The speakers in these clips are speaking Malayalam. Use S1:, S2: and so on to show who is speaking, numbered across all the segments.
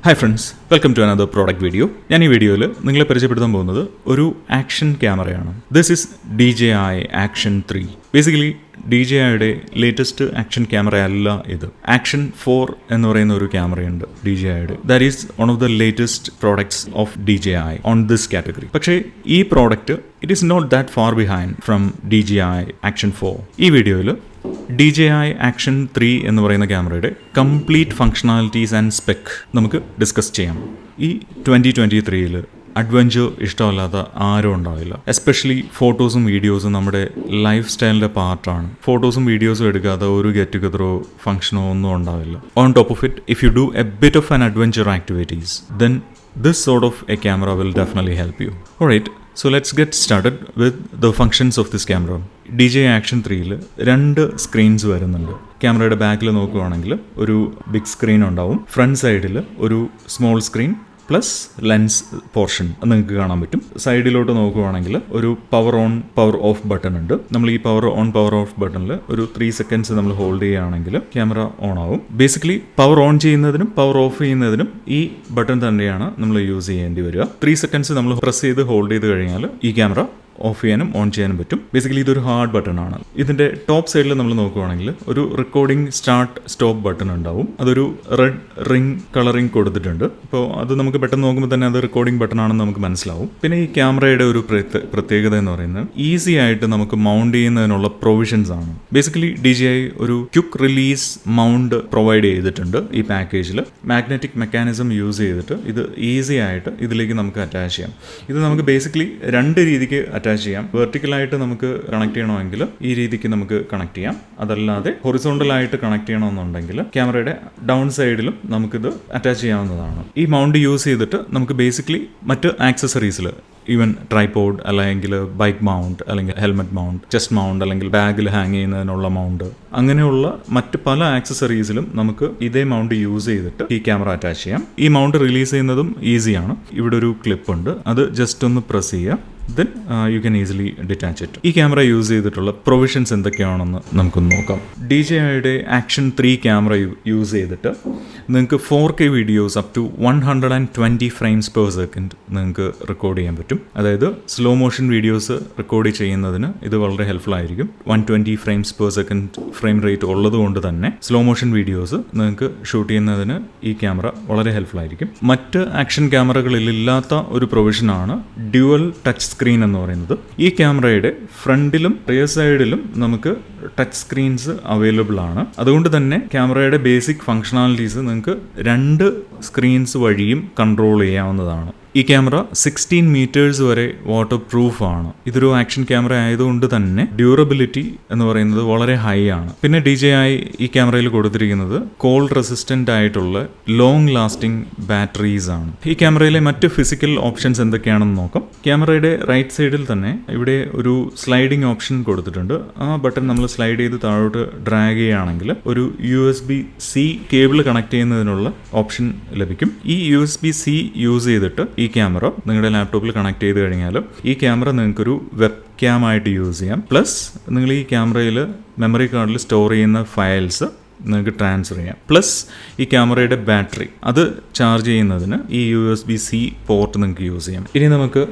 S1: Hi friends, welcome to another product video. ഞാൻ ഈ വീഡിയോയിൽ നിങ്ങളെ പരിചയപ്പെടുത്താൻ പോകുന്നത് ഒരു ആക്ഷൻ ക്യാമറയാണ്. This is DJI Action 3. Basically DJIയുടെ ലേറ്റസ്റ്റ് ആക്ഷൻ ക്യാമറ അല്ല ഇത്. ആക്ഷൻ 4 എന്ന് പറയുന്ന ഒരു ക്യാമറയുണ്ട് DJIയുടെ. That is one of the latest products of DJI on this category. പക്ഷേ ഈ product it is not that far behind from DJI Action 4. ഈ വീഡിയോയിൽ DJI Action 3 എന്ന് പറയുന്ന ക്യാമറയുടെ കംപ്ലീറ്റ് ഫങ്ഷണാലിറ്റീസ് ആൻഡ് സ്പെക് നമുക്ക് ഡിസ്കസ് ചെയ്യാം. ഈ 2023 അഡ്വഞ്ചർ ഇഷ്ടമല്ലാത്ത ആരും ഉണ്ടാവില്ല. എസ്പെഷ്യലി ഫോട്ടോസും വീഡിയോസും നമ്മുടെ ലൈഫ് സ്റ്റൈലിൻ്റെ പാർട്ടാണ്. ഫോട്ടോസും വീഡിയോസും എടുക്കാതെ ഒരു ഗെറ്റ് ടുഗദറോ ഫംഗ്ഷനോ ഒന്നും ഉണ്ടാവില്ല. On top of it, if you do A bit of an adventure activities, then this sort of a camera will definitely help you. Alright, so let's get started with the functions of this camera. DJI Action 3-ൽ 2 screens വരുന്നുണ്ട്. ക്യാമറയുടെ ബാക്കിൽ നോക്കുകയാണെങ്കിൽ ഒരു ബിഗ് സ്ക്രീൻ ഉണ്ടാവും. ഫ്രണ്ട് സൈഡിൽ ഒരു small screen plus lens portion നിങ്ങൾക്ക് കാണാൻ പറ്റും. സൈഡിലോട്ട് നോക്കുകയാണെങ്കിൽ ഒരു power on power of button ഉണ്ട്. നമ്മൾ ഈ പവർ ഓൺ പവർ ഓഫ് ബട്ടണിൽ ഒരു 3 സെക്കൻഡ്സ് നമ്മൾ ഹോൾഡ് ചെയ്യുകയാണെങ്കിൽ ക്യാമറ ഓൺ ആവും. ബേസിക്കലി പവർ ഓൺ ചെയ്യുന്നതിനും പവർ ഓഫ് ചെയ്യുന്നതിനും ഈ ബട്ടൺ തന്നെയാണ് നമ്മൾ യൂസ് ചെയ്യേണ്ടി വരിക. 3 സെക്കൻഡ്സ് നമ്മൾ പ്രസ് ചെയ്ത് ഹോൾഡ് ചെയ്ത് കഴിഞ്ഞാൽ ഈ ക്യാമറ ഓഫ് ചെയ്യാനും ഓൺ ചെയ്യാനും പറ്റും. ബേസിക്കലി ഇതൊരു ഹാർഡ് ബട്ടൺ ആണ്. ഇതിന്റെ ടോപ്പ് സൈഡിൽ നമ്മൾ നോക്കുകയാണെങ്കിൽ ഒരു റെക്കോർഡിംഗ് സ്റ്റാർട്ട് സ്റ്റോപ്പ് ബട്ടൺ ഉണ്ടാവും. അതൊരു റെഡ് റിംഗ് കളറിംഗ് കൊടുത്തിട്ടുണ്ട്. അപ്പോൾ അത് നമുക്ക് പെട്ടെന്ന് നോക്കുമ്പോൾ തന്നെ അത് റെക്കോർഡിംഗ് ബട്ടൺ ആണെന്ന് നമുക്ക് മനസ്സിലാവും. പിന്നെ ഈ ക്യാമറയുടെ ഒരു പ്രത്യേകത എന്ന് പറയുന്നത് ഈസി ആയിട്ട് നമുക്ക് മൗണ്ട് ചെയ്യുന്നതിനുള്ള പ്രൊവിഷൻസ് ആണ്. ബേസിക്കലി DJI ഒരു ക്വിക്ക് റിലീസ് മൗണ്ട് പ്രൊവൈഡ് ചെയ്തിട്ടുണ്ട് ഈ പാക്കേജിൽ. മാഗ്നറ്റിക് മെക്കാനിസം യൂസ് ചെയ്തിട്ട് ഇത് ഈസി ആയിട്ട് ഇതിലേക്ക് നമുക്ക് അറ്റാച്ച് ചെയ്യാം. ഇത് നമുക്ക് ബേസിക്കലി 2 രീതിക്ക് അറ്റാച്ച് ചെയ്യാം. വെർട്ടിക്കലായിട്ട് നമുക്ക് കണക്ട് ചെയ്യണമെങ്കിൽ ഈ രീതിക്ക് നമുക്ക് കണക്ട് ചെയ്യാം. അതല്ലാതെ ഹൊറിസോണ്ടലായിട്ട് കണക്ട് ചെയ്യണമെന്നുണ്ടെങ്കിൽ ക്യാമറയുടെ ഡൗൺ സൈഡിലും നമുക്കിത് അറ്റാച്ച് ചെയ്യാവുന്നതാണ്. ഈ മൗണ്ട് യൂസ് ചെയ്തിട്ട് നമുക്ക് ബേസിക്കലി മറ്റ് ആക്സസറീസിൽ ഈവൻ ട്രൈപോഡ് അല്ലെങ്കിൽ ബൈക്ക് മൗണ്ട് അല്ലെങ്കിൽ ഹെൽമെറ്റ് മൗണ്ട്, ചെസ്റ്റ് മൗണ്ട് അല്ലെങ്കിൽ ബാഗിൽ ഹാങ് ചെയ്യുന്നതിനുള്ള മൗണ്ട്, അങ്ങനെയുള്ള മറ്റ് പല ആക്സസറീസിലും നമുക്ക് ഇതേ മൗണ്ട് യൂസ് ചെയ്തിട്ട് ഈ ക്യാമറ അറ്റാച്ച് ചെയ്യാം. ഈ മൗണ്ട് റിലീസ് ചെയ്യുന്നതും ഈസിയാണ്. ഇവിടെ ഒരു ക്ലിപ്പ് ഉണ്ട്, അത് ജസ്റ്റ് ഒന്ന് പ്രസ് ചെയ്യുക, then you can easily detach it. ഈ ക്യാമറ യൂസ് ചെയ്തിട്ടുള്ള പ്രൊവിഷൻസ് എന്തൊക്കെയാണെന്ന് നമുക്കൊന്ന് നോക്കാം. DJIയുടെ Action 3 ക്യാമറ യൂസ് ചെയ്തിട്ട് നിങ്ങൾക്ക് 4K videos up to 120 frames per second നിങ്ങൾക്ക് റെക്കോർഡ് ചെയ്യാൻ പറ്റും. അതായത് സ്ലോ മോഷൻ വീഡിയോസ് റെക്കോർഡ് ചെയ്യുന്നതിന് ഇത് വളരെ ഹെൽപ്ഫുൾ ആയിരിക്കും. 120 frames per second frame rate ഉള്ളത് കൊണ്ട് തന്നെ സ്ലോ മോഷൻ വീഡിയോസ് നിങ്ങൾക്ക് ഷൂട്ട് ചെയ്യുന്നതിന് ഈ ക്യാമറ വളരെ ഹെൽപ്ഫുൾ ആയിരിക്കും. മറ്റ് ആക്ഷൻ ക്യാമറകളിലില്ലാത്ത ഒരു പ്രൊവിഷനാണ് ഡ്യുവൽ ടച്ച് സ്ക്രീൻ എന്ന് പറയുന്നത്. ഈ ക്യാമറയുടെ ഫ്രണ്ടിലും റിയർ സൈഡിലും നമുക്ക് ടച്ച് സ്ക്രീൻസ് അവൈലബിൾ ആണ്. അതുകൊണ്ട് തന്നെ ക്യാമറയുടെ ബേസിക് ഫങ്ഷണാലിറ്റീസ് നിങ്ങൾക്ക് 2 സ്ക്രീൻസ് വഴിയും കൺട്രോൾ ചെയ്യാവുന്നതാണ്. ഈ ക്യാമറ 16 മീറ്റേഴ്സ് വരെ വാട്ടർ പ്രൂഫ് ആണ്. ഇതൊരു ആക്ഷൻ ക്യാമറ ആയതുകൊണ്ട് തന്നെ ഡ്യൂറബിലിറ്റി എന്ന് പറയുന്നത് വളരെ ഹൈ ആണ്. പിന്നെ DJI ഈ ക്യാമറയിൽ കൊടുത്തിരിക്കുന്നത് കോൾഡ് റെസിസ്റ്റന്റ് ആയിട്ടുള്ള ലോങ് ലാസ്റ്റിംഗ് ബാറ്ററീസ് ആണ്. ഈ ക്യാമറയിലെ മറ്റ് ഫിസിക്കൽ ഓപ്ഷൻസ് എന്തൊക്കെയാണെന്ന് നോക്കാം. ക്യാമറയുടെ റൈറ്റ് സൈഡിൽ തന്നെ ഇവിടെ ഒരു സ്ലൈഡിംഗ് ഓപ്ഷൻ കൊടുത്തിട്ടുണ്ട്. ആ ബട്ടൺ നമ്മൾ സ്ലൈഡ് ചെയ്ത് താഴോട്ട് ഡ്രാഗ് ചെയ്യുകയാണെങ്കിൽ ഒരു USB-C കേബിൾ കണക്ട് ചെയ്യുന്നതിനുള്ള ഓപ്ഷൻ ലഭിക്കും. ഈ USB-C യൂസ് ചെയ്തിട്ട് ഈ ക്യാമറ നിങ്ങളുടെ ലാപ്ടോപ്പിൽ കണക്ട് ചെയ്ത് കഴിഞ്ഞാൽ ഈ ക്യാമറ നിങ്ങൾക്കൊരു വെബ് ക്യാം ആയിട്ട് യൂസ് ചെയ്യാം. പ്ലസ് നിങ്ങൾ ഈ ക്യാമറയിൽ മെമ്മറി കാർഡിൽ സ്റ്റോർ ചെയ്യുന്ന ഫയൽസ് നിങ്ങൾക്ക് ട്രാൻസ്ഫർ ചെയ്യാം. പ്ലസ് ഈ ക്യാമറയുടെ ബാറ്ററി അത് ചാർജ് ചെയ്യുന്നതിന് ഈ USB-C പോർട്ട് നിങ്ങൾക്ക് യൂസ് ചെയ്യാം. ഇനി നമുക്ക്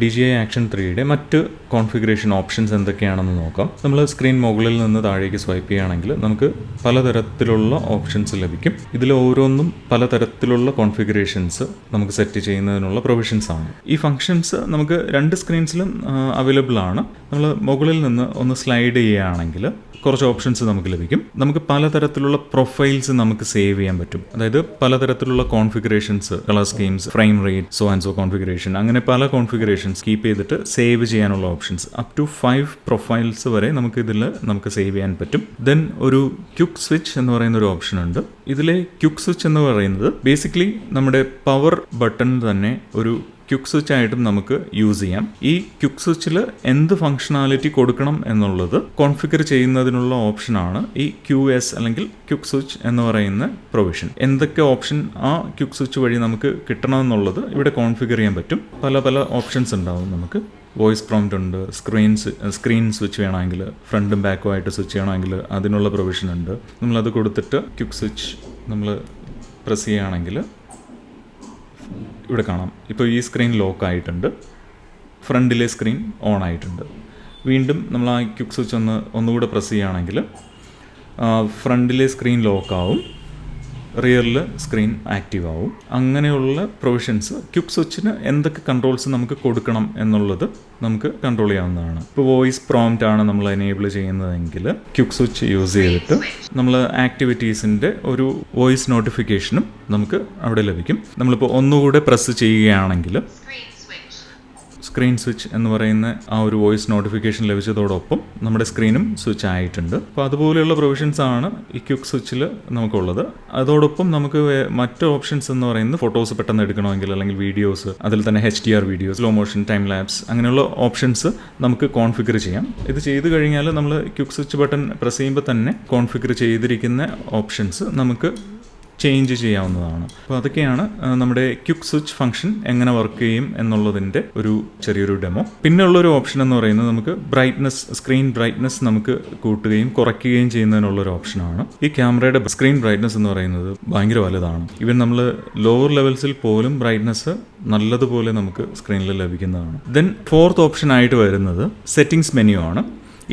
S1: DJI Action 3യുടെ മറ്റ് കോൺഫിഗറേഷൻ ഓപ്ഷൻസ് എന്തൊക്കെയാണെന്ന് നോക്കാം. നമ്മൾ സ്ക്രീൻ മുകളിൽ നിന്ന് താഴേക്ക് സ്വൈപ്പ് ചെയ്യുകയാണെങ്കിൽ നമുക്ക് പലതരത്തിലുള്ള ഓപ്ഷൻസ് ലഭിക്കും. ഇതിൽ ഓരോന്നും പലതരത്തിലുള്ള കോൺഫിഗറേഷൻസ് നമുക്ക് സെറ്റ് ചെയ്യുന്നതിനുള്ള പ്രൊവിഷൻസ് ആണ്. ഈ ഫങ്ഷൻസ് നമുക്ക് 2 സ്ക്രീൻസിലും അവൈലബിൾ ആണ്. നമ്മൾ മുകളിൽ നിന്ന് ഒന്ന് സ്ലൈഡ് ചെയ്യുകയാണെങ്കിൽ കുറച്ച് ഓപ്ഷൻസ് നമുക്ക് ലഭിക്കും. നമുക്ക് പലതരത്തിലുള്ള പ്രൊഫൈൽസ് നമുക്ക് സേവ് ചെയ്യാൻ പറ്റും. അതായത് പലതരത്തിലുള്ള configurations, colour schemes, frame rate, so and so configuration, അങ്ങനെ പല കോൺഫിഗറേഷൻസ് കീപ്പ് ചെയ്തിട്ട് സേവ് ചെയ്യാനുള്ള ഓപ്ഷൻസ് അപ് ടു 5 പ്രൊഫൈൽസ് വരെ നമുക്ക് സേവ് ചെയ്യാൻ പറ്റും. ദെൻ ഒരു ക്വിക്ക് സ്വിച്ച് എന്ന് പറയുന്ന ഒരു ഓപ്ഷൻ ഉണ്ട്. ഇതിലെ ക്വിക്ക് സ്വിച്ച് എന്ന് പറയുന്നത് ബേസിക്കലി നമ്മുടെ പവർ ബട്ടൺ തന്നെ ഒരു ക്വിക്ക് സ്വിച്ച് ആയിട്ടും നമുക്ക് യൂസ് ചെയ്യാം. ഈ ക്വിക്ക് സ്വിച്ചിൽ എന്ത് ഫങ്ഷണാലിറ്റി കൊടുക്കണം എന്നുള്ളത് കോൺഫിഗർ ചെയ്യുന്നതിനുള്ള ഓപ്ഷനാണ് ഈ QS അല്ലെങ്കിൽ ക്വിക്ക് സ്വിച്ച് എന്ന് പറയുന്ന പ്രൊവിഷൻ. എന്തൊക്കെ ഓപ്ഷൻ ആ ക്വിക്ക് സ്വിച്ച് വഴി നമുക്ക് കിട്ടണമെന്നുള്ളത് ഇവിടെ കോൺഫിഗർ ചെയ്യാൻ പറ്റും. പല പല ഓപ്ഷൻസ് ഉണ്ടാവും. നമുക്ക് വോയിസ് പ്രോംപ്റ്റ് ഉണ്ട്, സ്ക്രീൻ സ്വിച്ച് വേണമെങ്കിൽ, ഫ്രണ്ടും ബാക്കും ആയിട്ട് സ്വിച്ച് ചെയ്യണമെങ്കിൽ അതിനുള്ള പ്രൊവിഷൻ ഉണ്ട്. നമ്മളത് കൊടുത്തിട്ട് ക്വിക്ക് സ്വിച്ച് നമ്മൾ പ്രസ് ചെയ്യുകയാണെങ്കിൽ ഇവിടെ കാണാം. ഇപ്പോൾ ഈ സ്ക്രീൻ ലോക്ക് ആയിട്ടുണ്ട്, ഫ്രണ്ടിലെ സ്ക്രീൻ ഓൺ ആയിട്ടുണ്ട്. വീണ്ടും നമ്മൾ ആ ക്വിക്ക് സ്വിച്ച് ഒന്നുകൂടെ പ്രസ് ചെയ്യുകയാണെങ്കിൽ ഫ്രണ്ടിലെ സ്ക്രീൻ ലോക്കാവും, റിയറിൽ സ്ക്രീൻ ആക്റ്റീവ് ആവും. അങ്ങനെയുള്ള പ്രൊവിഷൻസ് ക്വിക്ക് സ്വിച്ചിന് എന്തൊക്കെ കൺട്രോൾസ് നമുക്ക് കൊടുക്കണം എന്നുള്ളത് നമുക്ക് കൺട്രോൾ ചെയ്യാവുന്നതാണ്. ഇപ്പോൾ വോയിസ് പ്രോംപ്റ്റ് ആണ് നമ്മൾ എനേബിൾ ചെയ്യുന്നതെങ്കിൽ ക്വിക്ക് സ്വിച്ച് യൂസ് ചെയ്തിട്ട് നമ്മൾ ആക്ടിവിറ്റീസിൻ്റെ ഒരു വോയിസ് നോട്ടിഫിക്കേഷനും നമുക്ക് അവിടെ ലഭിക്കും. നമ്മളിപ്പോൾ ഒന്നുകൂടെ പ്രസ് ചെയ്യുകയാണെങ്കിൽ സ്ക്രീൻ സ്വിച്ച് എന്ന് പറയുന്ന ആ ഒരു വോയിസ് നോട്ടിഫിക്കേഷൻ ലഭിച്ചതോടൊപ്പം നമ്മുടെ സ്ക്രീനും സ്വിച്ച് ആയിട്ടുണ്ട്. അപ്പോൾ അതുപോലെയുള്ള പ്രൊവിഷൻസ് ആണ് ഈ ക്വിക്ക് സ്വിച്ചിൽ നമുക്കുള്ളത്. അതോടൊപ്പം നമുക്ക് മറ്റ് ഓപ്ഷൻസ് എന്ന് പറയുന്നത് ഫോട്ടോസ് പെട്ടെന്ന് എടുക്കണമെങ്കിൽ അല്ലെങ്കിൽ വീഡിയോസ്, അതിൽ തന്നെ HDR videos, slow motion, time lapse, അങ്ങനെയുള്ള ഓപ്ഷൻസ് നമുക്ക് കോൺഫിഗർ ചെയ്യാം. ഇത് ചെയ്ത് കഴിഞ്ഞാൽ നമ്മൾ ക്വിക്ക് സ്വിച്ച് ബട്ടൺ പ്രസ് ചെയ്യുമ്പോൾ തന്നെ കോൺഫിഗർ ചെയ്തിരിക്കുന്ന ഓപ്ഷൻസ് നമുക്ക് ചേഞ്ച് ചെയ്യാവുന്നതാണ്. അപ്പോൾ അതൊക്കെയാണ് നമ്മുടെ ക്വിക്ക് സ്വിച്ച് ഫംഗ്ഷൻ എങ്ങനെ വർക്ക് ചെയ്യും എന്നുള്ളതിൻ്റെ ഒരു ചെറിയൊരു ഡെമോ. പിന്നെ ഉള്ളൊരു ഓപ്ഷൻ എന്ന് പറയുന്നത് നമുക്ക് ബ്രൈറ്റ്നസ്, സ്ക്രീൻ ബ്രൈറ്റ്നസ് നമുക്ക് കൂട്ടുകയും കുറയ്ക്കുകയും ചെയ്യുന്നതിനുള്ളൊരു ഓപ്ഷനാണ്. ഈ ക്യാമറയുടെ സ്ക്രീൻ ബ്രൈറ്റ്നസ് എന്ന് പറയുന്നത് ഭയങ്കര വലുതാണ്. ഈവൻ നമ്മൾ ലോവർ ലെവൽസിൽ പോലും ബ്രൈറ്റ്നസ് നല്ലതുപോലെ നമുക്ക് സ്ക്രീനിൽ ലഭിക്കുന്നതാണ്. ദെൻ ഫോർത്ത് ഓപ്ഷൻ ആയിട്ട് വരുന്നത് സെറ്റിംഗ്സ് മെനു ആണ്.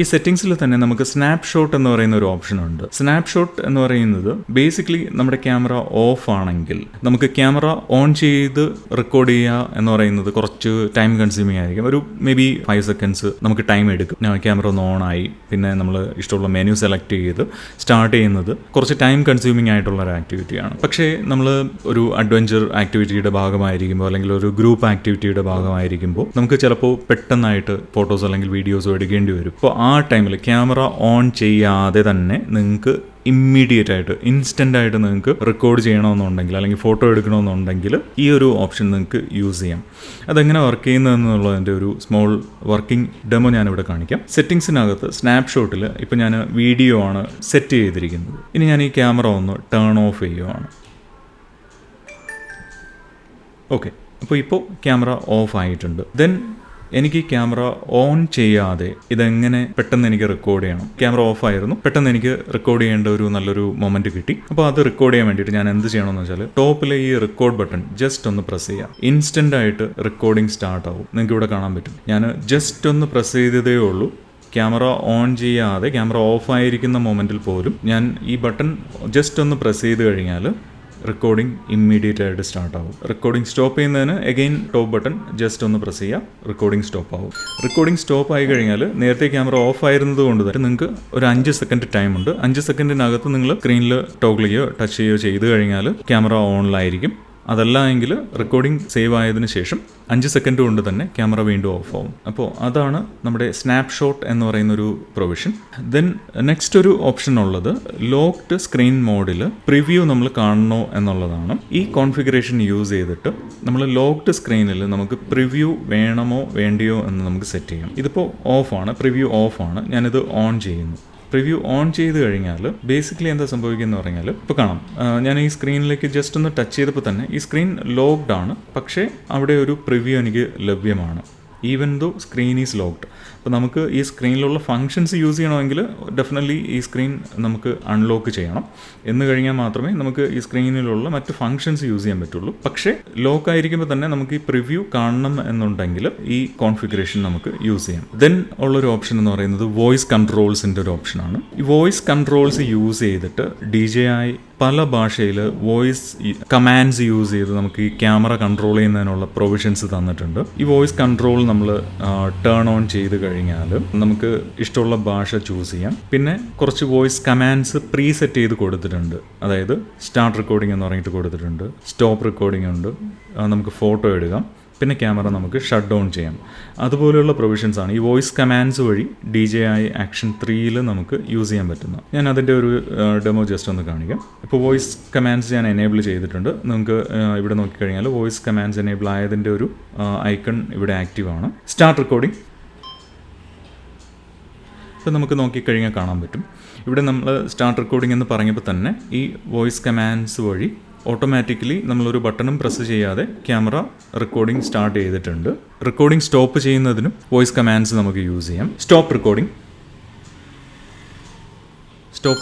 S1: ഈ സെറ്റിംഗ്സിൽ തന്നെ നമുക്ക് സ്നാപ്ഷോട്ട് എന്ന് പറയുന്ന ഒരു ഓപ്ഷൻ ഉണ്ട്. സ്നാപ്ഷോട്ട് എന്ന് പറയുന്നത് ബേസിക്കലി നമ്മുടെ ക്യാമറ ഓഫ് ആണെങ്കിൽ നമുക്ക് ക്യാമറ ഓൺ ചെയ്ത് റെക്കോർഡ് ചെയ്യുക എന്ന് പറയുന്നത് കുറച്ച് ടൈം കൺസ്യൂമിങ് ആയിരിക്കും. ഒരു മേ ബി 5 seconds നമുക്ക് ടൈം എടുക്കും. ക്യാമറ ഒന്ന് ഓൺ ആയി, പിന്നെ നമ്മൾ ഇഷ്ടമുള്ള മെനു സെലക്ട് ചെയ്ത് സ്റ്റാർട്ട് ചെയ്യുന്നത് കുറച്ച് ടൈം കൺസ്യൂമിങ് ആയിട്ടുള്ള ഒരു ആക്ടിവിറ്റിയാണ്. പക്ഷേ നമ്മൾ ഒരു അഡ്വഞ്ചർ ആക്ടിവിറ്റിയുടെ ഭാഗമായിരിക്കുമ്പോൾ അല്ലെങ്കിൽ ഒരു ഗ്രൂപ്പ് ആക്ടിവിറ്റിയുടെ ഭാഗമായിരിക്കുമ്പോൾ നമുക്ക് ചിലപ്പോൾ പെട്ടെന്നായിട്ട് ഫോട്ടോസ് അല്ലെങ്കിൽ വീഡിയോസോ എടുക്കേണ്ടി വരും. അപ്പോൾ ആ ടൈമിൽ ക്യാമറ ഓൺ ചെയ്യാതെ തന്നെ നിങ്ങൾക്ക് ഇമ്മീഡിയറ്റ് ആയിട്ട്, ഇൻസ്റ്റൻ്റ് ആയിട്ട് നിങ്ങൾക്ക് റെക്കോർഡ് ചെയ്യണമെന്നുണ്ടെങ്കിൽ അല്ലെങ്കിൽ ഫോട്ടോ എടുക്കണമെന്നുണ്ടെങ്കിൽ ഈ ഒരു ഓപ്ഷൻ നിങ്ങൾക്ക് യൂസ് ചെയ്യാം. അതെങ്ങനെ വർക്ക് ചെയ്യുന്നതെന്നുള്ളതിൻ്റെ ഒരു സ്മോൾ വർക്കിംഗ് ഡെമോ ഞാനിവിടെ കാണിക്കാം. സെറ്റിങ്സിനകത്ത് സ്നാപ്ഷോട്ടിൽ ഇപ്പോൾ ഞാൻ വീഡിയോ ആണ് സെറ്റ് ചെയ്തിരിക്കുന്നത്. ഇനി ഞാൻ ഈ ക്യാമറ ഒന്ന് ടേൺ ഓഫ് ചെയ്യുവാണ്. ഓക്കെ, അപ്പോൾ ഇപ്പോൾ ക്യാമറ ഓഫ് ആയിട്ടുണ്ട്. ദെൻ എനിക്ക് ഈ ക്യാമറ ഓൺ ചെയ്യാതെ ഇതെങ്ങനെ പെട്ടെന്ന് എനിക്ക് റെക്കോർഡ് ചെയ്യണം. ക്യാമറ ഓഫ് ആയിരുന്നു, പെട്ടെന്ന് എനിക്ക് റെക്കോർഡ് ചെയ്യേണ്ട ഒരു നല്ലൊരു മൊമെന്റ് കിട്ടി. അപ്പോൾ അത് റെക്കോർഡ് ചെയ്യാൻ വേണ്ടിയിട്ട് ഞാൻ എന്ത് ചെയ്യണമെന്ന് വെച്ചാൽ ടോപ്പിലെ ഈ റെക്കോർഡ് ബട്ടൺ ജസ്റ്റ് ഒന്ന് പ്രസ് ചെയ്യാം. ഇൻസ്റ്റന്റ് ആയിട്ട് റെക്കോർഡിംഗ് സ്റ്റാർട്ട് ആവും. നിങ്ങൾക്ക് ഇവിടെ കാണാൻ പറ്റും. ഞാൻ ജസ്റ്റ് ഒന്ന് പ്രസ് ചെയ്തതേ ഉള്ളൂ. ക്യാമറ ഓൺ ചെയ്യാതെ, ക്യാമറ ഓഫ് ആയിരിക്കുന്ന മൊമെന്റിൽ പോലും ഞാൻ ഈ ബട്ടൺ ജസ്റ്റ് ഒന്ന് പ്രസ് ചെയ്ത് കഴിഞ്ഞാൽ റെക്കോർഡിംഗ് ഇമ്മീഡിയറ്റ് ആയിട്ട് സ്റ്റാർട്ട് ആവും. റെക്കോർഡിംഗ് സ്റ്റോപ്പ് ചെയ്യുന്നതിന് എഗെയിൻ ടോപ്പ് ബട്ടൺ ജസ്റ്റ് ഒന്ന് പ്രസ് ചെയ്യാം, റെക്കോർഡിംഗ് സ്റ്റോപ്പ് ആവും. റെക്കോർഡിംഗ് സ്റ്റോപ്പ് ആയി കഴിഞ്ഞാൽ നേരത്തെ ക്യാമറ ഓഫ് ആയിരുന്നത് കൊണ്ട് തന്നെ നിങ്ങൾക്ക് ഒരു 5 സെക്കൻഡ് ടൈം ഉണ്ട്. 5 സെക്കൻഡിനകത്ത് നിങ്ങൾ സ്ക്രീനിൽ ടോഗിൾ ചെയ്യുകയോ ടച്ച് ചെയ്യുകയോ ചെയ്ത് കഴിഞ്ഞാൽ ക്യാമറ ഓണിലായിരിക്കും. അതല്ല എങ്കിൽ റെക്കോർഡിംഗ് സേവ് ആയതിനു ശേഷം 5 സെക്കൻഡ് കൊണ്ട് തന്നെ ക്യാമറ വീണ്ടും ഓഫ് ആവും. അപ്പോൾ അതാണ് നമ്മുടെ സ്നാപ്ഷോട്ട് എന്ന് പറയുന്നൊരു പ്രൊവിഷൻ. ദെൻ നെക്സ്റ്റ് ഒരു ഓപ്ഷൻ ഉള്ളത് ലോക്ക്ഡ് സ്ക്രീൻ മോഡിൽ പ്രിവ്യൂ നമ്മൾ കാണണോ എന്നുള്ളതാണ്. ഈ കോൺഫിഗറേഷൻ യൂസ് ചെയ്തിട്ട് നമ്മൾ ലോക്ക്ഡ് സ്ക്രീനിൽ നമുക്ക് പ്രിവ്യൂ വേണമോ വേണ്ടിയോ എന്ന് നമുക്ക് സെറ്റ് ചെയ്യാം. ഇതിപ്പോൾ ഓഫാണ്, പ്രിവ്യൂ ഓഫാണ്. ഞാനിത് ഓൺ ചെയ്യുന്നു. പ്രിവ്യൂ ഓൺ ചെയ്ത് കഴിഞ്ഞാൽ ബേസിക്കലി എന്താ സംഭവിക്കുന്നത് പറഞ്ഞാൽ ഇപ്പോൾ കാണാം, ഞാൻ ഈ സ്ക്രീനിലേക്ക് ജസ്റ്റ് ഒന്ന് ടച്ച് ചെയ്തപ്പോൾ തന്നെ ഈ സ്ക്രീൻ ലോക്ക്ഡ് ആണ്, പക്ഷേ അവിടെ ഒരു പ്രിവ്യൂ എനിക്ക് ലഭ്യമാണ് even though screen is locked. അപ്പോൾ നമുക്ക് ഈ സ്ക്രീനിലുള്ള ഫങ്ഷൻസ് യൂസ് ചെയ്യണമെങ്കിൽ ഡെഫിനറ്റ്ലി ഈ സ്ക്രീൻ നമുക്ക് അൺലോക്ക് ചെയ്യണം. എന്ന് കഴിഞ്ഞാൽ മാത്രമേ നമുക്ക് ഈ സ്ക്രീനിലുള്ള മറ്റ് ഫങ്ഷൻസ് യൂസ് ചെയ്യാൻ പറ്റുള്ളൂ. പക്ഷേ ലോക്ക് ആയിരിക്കുമ്പോൾ തന്നെ നമുക്ക് ഈ പ്രിവ്യൂ കാണണം എന്നുണ്ടെങ്കിൽ ഈ കോൺഫിഗറേഷൻ നമുക്ക് യൂസ് ചെയ്യാം. ദെൻ ഉള്ളൊരു ഓപ്ഷൻ എന്ന് പറയുന്നത് വോയിസ് കൺട്രോൾസിൻ്റെ ഒരു ഓപ്ഷനാണ്. ഈ വോയിസ് കൺട്രോൾസ് യൂസ് ചെയ്തിട്ട് DJI പല ഭാഷയിൽ വോയിസ് കമാൻഡ്സ് യൂസ് ചെയ്ത് നമുക്ക് ഈ ക്യാമറ കൺട്രോൾ ചെയ്യുന്നതിനുള്ള പ്രൊവിഷൻസ് തന്നിട്ടുണ്ട്. ഈ വോയിസ് കൺട്രോൾ നമ്മൾ ടേൺ ഓൺ ചെയ്ത് കഴിഞ്ഞാൽ നമുക്ക് ഇഷ്ടമുള്ള ഭാഷ ചൂസ് ചെയ്യാം. പിന്നെ കുറച്ച് വോയിസ് കമാൻഡ്സ് പ്രീസെറ്റ് ചെയ്ത് കൊടുത്തിട്ടുണ്ട്. അതായത് സ്റ്റാർട്ട് റെക്കോർഡിംഗ് എന്ന് പറഞ്ഞിട്ട് കൊടുത്തിട്ടുണ്ട്, സ്റ്റോപ്പ് റെക്കോർഡിംഗ് ഉണ്ട്, നമുക്ക് ഫോട്ടോ എടുക്കാം, പിന്നെ ക്യാമറ നമുക്ക് ഷട്ട് ഡൗൺ ചെയ്യാം. അതുപോലെയുള്ള പ്രൊവിഷൻസ് ആണ് ഈ വോയിസ് കമാൻഡ്സ് വഴി DJI Action 3 നമുക്ക് യൂസ് ചെയ്യാൻ പറ്റുന്നത്. ഞാൻ അതിൻ്റെ ഒരു ഡെമോ ജസ്റ്റ് ഒന്ന് കാണിക്കാം. ഇപ്പോൾ വോയിസ് കമാൻഡ്സ് ഞാൻ എനേബിൾ ചെയ്തിട്ടുണ്ട്. നിങ്ങൾക്ക് ഇവിടെ നോക്കിക്കഴിഞ്ഞാൽ വോയിസ് കമാൻഡ്സ് എനേബിൾ ആയതിൻ്റെ ഒരു ഐക്കൺ ഇവിടെ ആക്റ്റീവ് ആണ്. സ്റ്റാർട്ട് റെക്കോർഡിംഗ് ഇപ്പോൾ നമുക്ക് നോക്കിക്കഴിഞ്ഞാൽ കാണാൻ പറ്റും. ഇവിടെ നമ്മൾ സ്റ്റാർട്ട് റെക്കോർഡിംഗ് എന്ന് പറഞ്ഞപ്പോൾ തന്നെ ഈ വോയിസ് കമാൻഡ്സ് വഴി ഓട്ടോമാറ്റിക്കലി നമ്മളൊരു ബട്ടണും പ്രസ് ചെയ്യാതെ ക്യാമറ റെക്കോർഡിംഗ് സ്റ്റാർട്ട് ചെയ്തിട്ടുണ്ട്. റെക്കോർഡിംഗ് സ്റ്റോപ്പ് ചെയ്യുന്നതിനും വോയിസ് കമാൻഡ്സ് നമുക്ക് യൂസ് ചെയ്യാം. സ്റ്റോപ്പ്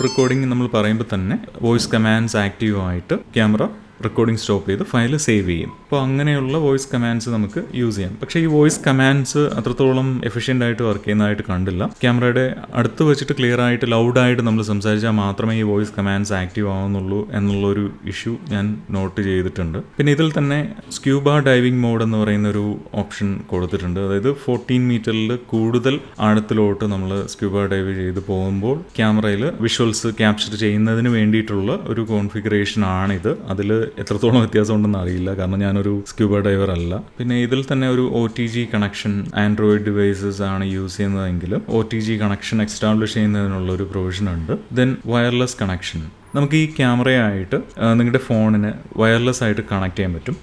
S1: റെക്കോർഡിംഗ് നമ്മൾ പറയുമ്പോൾ തന്നെ വോയിസ് കമാൻഡ്സ് ആക്റ്റീവ് ആയിട്ട് ക്യാമറ റെക്കോർഡിംഗ് സ്റ്റോപ്പ് ചെയ്ത് ഫയൽ സേവ് ചെയ്യും. അപ്പോൾ അങ്ങനെയുള്ള വോയിസ് കമാൻഡ്സ് നമുക്ക് യൂസ് ചെയ്യാം. പക്ഷേ ഈ വോയിസ് കമാൻഡ്സ് അത്രത്തോളം എഫിഷ്യൻ്റ് ആയിട്ട് വർക്ക് ചെയ്യുന്നതായിട്ട് കണ്ടില്ല. ക്യാമറയുടെ അടുത്ത് വെച്ചിട്ട് ക്ലിയർ ആയിട്ട് ലൗഡായിട്ട് നമ്മൾ സംസാരിച്ചാൽ മാത്രമേ ഈ വോയിസ് കമാൻഡ്സ് ആക്റ്റീവ് ആവുന്നുള്ളൂ എന്നുള്ളൊരു ഇഷ്യൂ ഞാൻ നോട്ട് ചെയ്തിട്ടുണ്ട്. പിന്നെ ഇതിൽ തന്നെ സ്ക്യൂബ ഡൈവിംഗ് മോഡ് എന്ന് പറയുന്ന ഒരു ഓപ്ഷൻ കൊടുത്തിട്ടുണ്ട്. അതായത് 14 മീറ്ററിൽ കൂടുതൽ ആഴത്തിലോട്ട് നമ്മൾ സ്ക്യൂബ ഡൈവ് ചെയ്ത് പോകുമ്പോൾ ക്യാമറയിൽ വിഷ്വൽസ് ക്യാപ്ചർ ചെയ്യുന്നതിന് വേണ്ടിയിട്ടുള്ള ഒരു കോൺഫിഗറേഷൻ ആണിത്. അതിൽ എത്രത്തോളം വ്യത്യാസം ഉണ്ടെന്ന് അറിയില്ല, കാരണം ഞാനൊരു സ്ക്യൂബ ഡൈവർ അല്ല. പിന്നെ ഇതിൽ തന്നെ ഒരു OTG കണക്ഷൻ ആൻഡ്രോയിഡ് ഡിവൈസസ് ആണ് യൂസ് ചെയ്യുന്നതെങ്കിൽ OTG കണക്ഷൻ എക്സ്റ്റാബ്ലിഷ് ചെയ്യുന്നതിനുള്ള ഒരു പ്രൊവിഷൻ ഉണ്ട്. Then wireless connection. നമുക്ക് ഈ ക്യാമറയായിട്ട് നിങ്ങളുടെ ഫോണിന് വയർലെസ് ആയിട്ട് കണക്ട് ചെയ്യാൻ പറ്റും.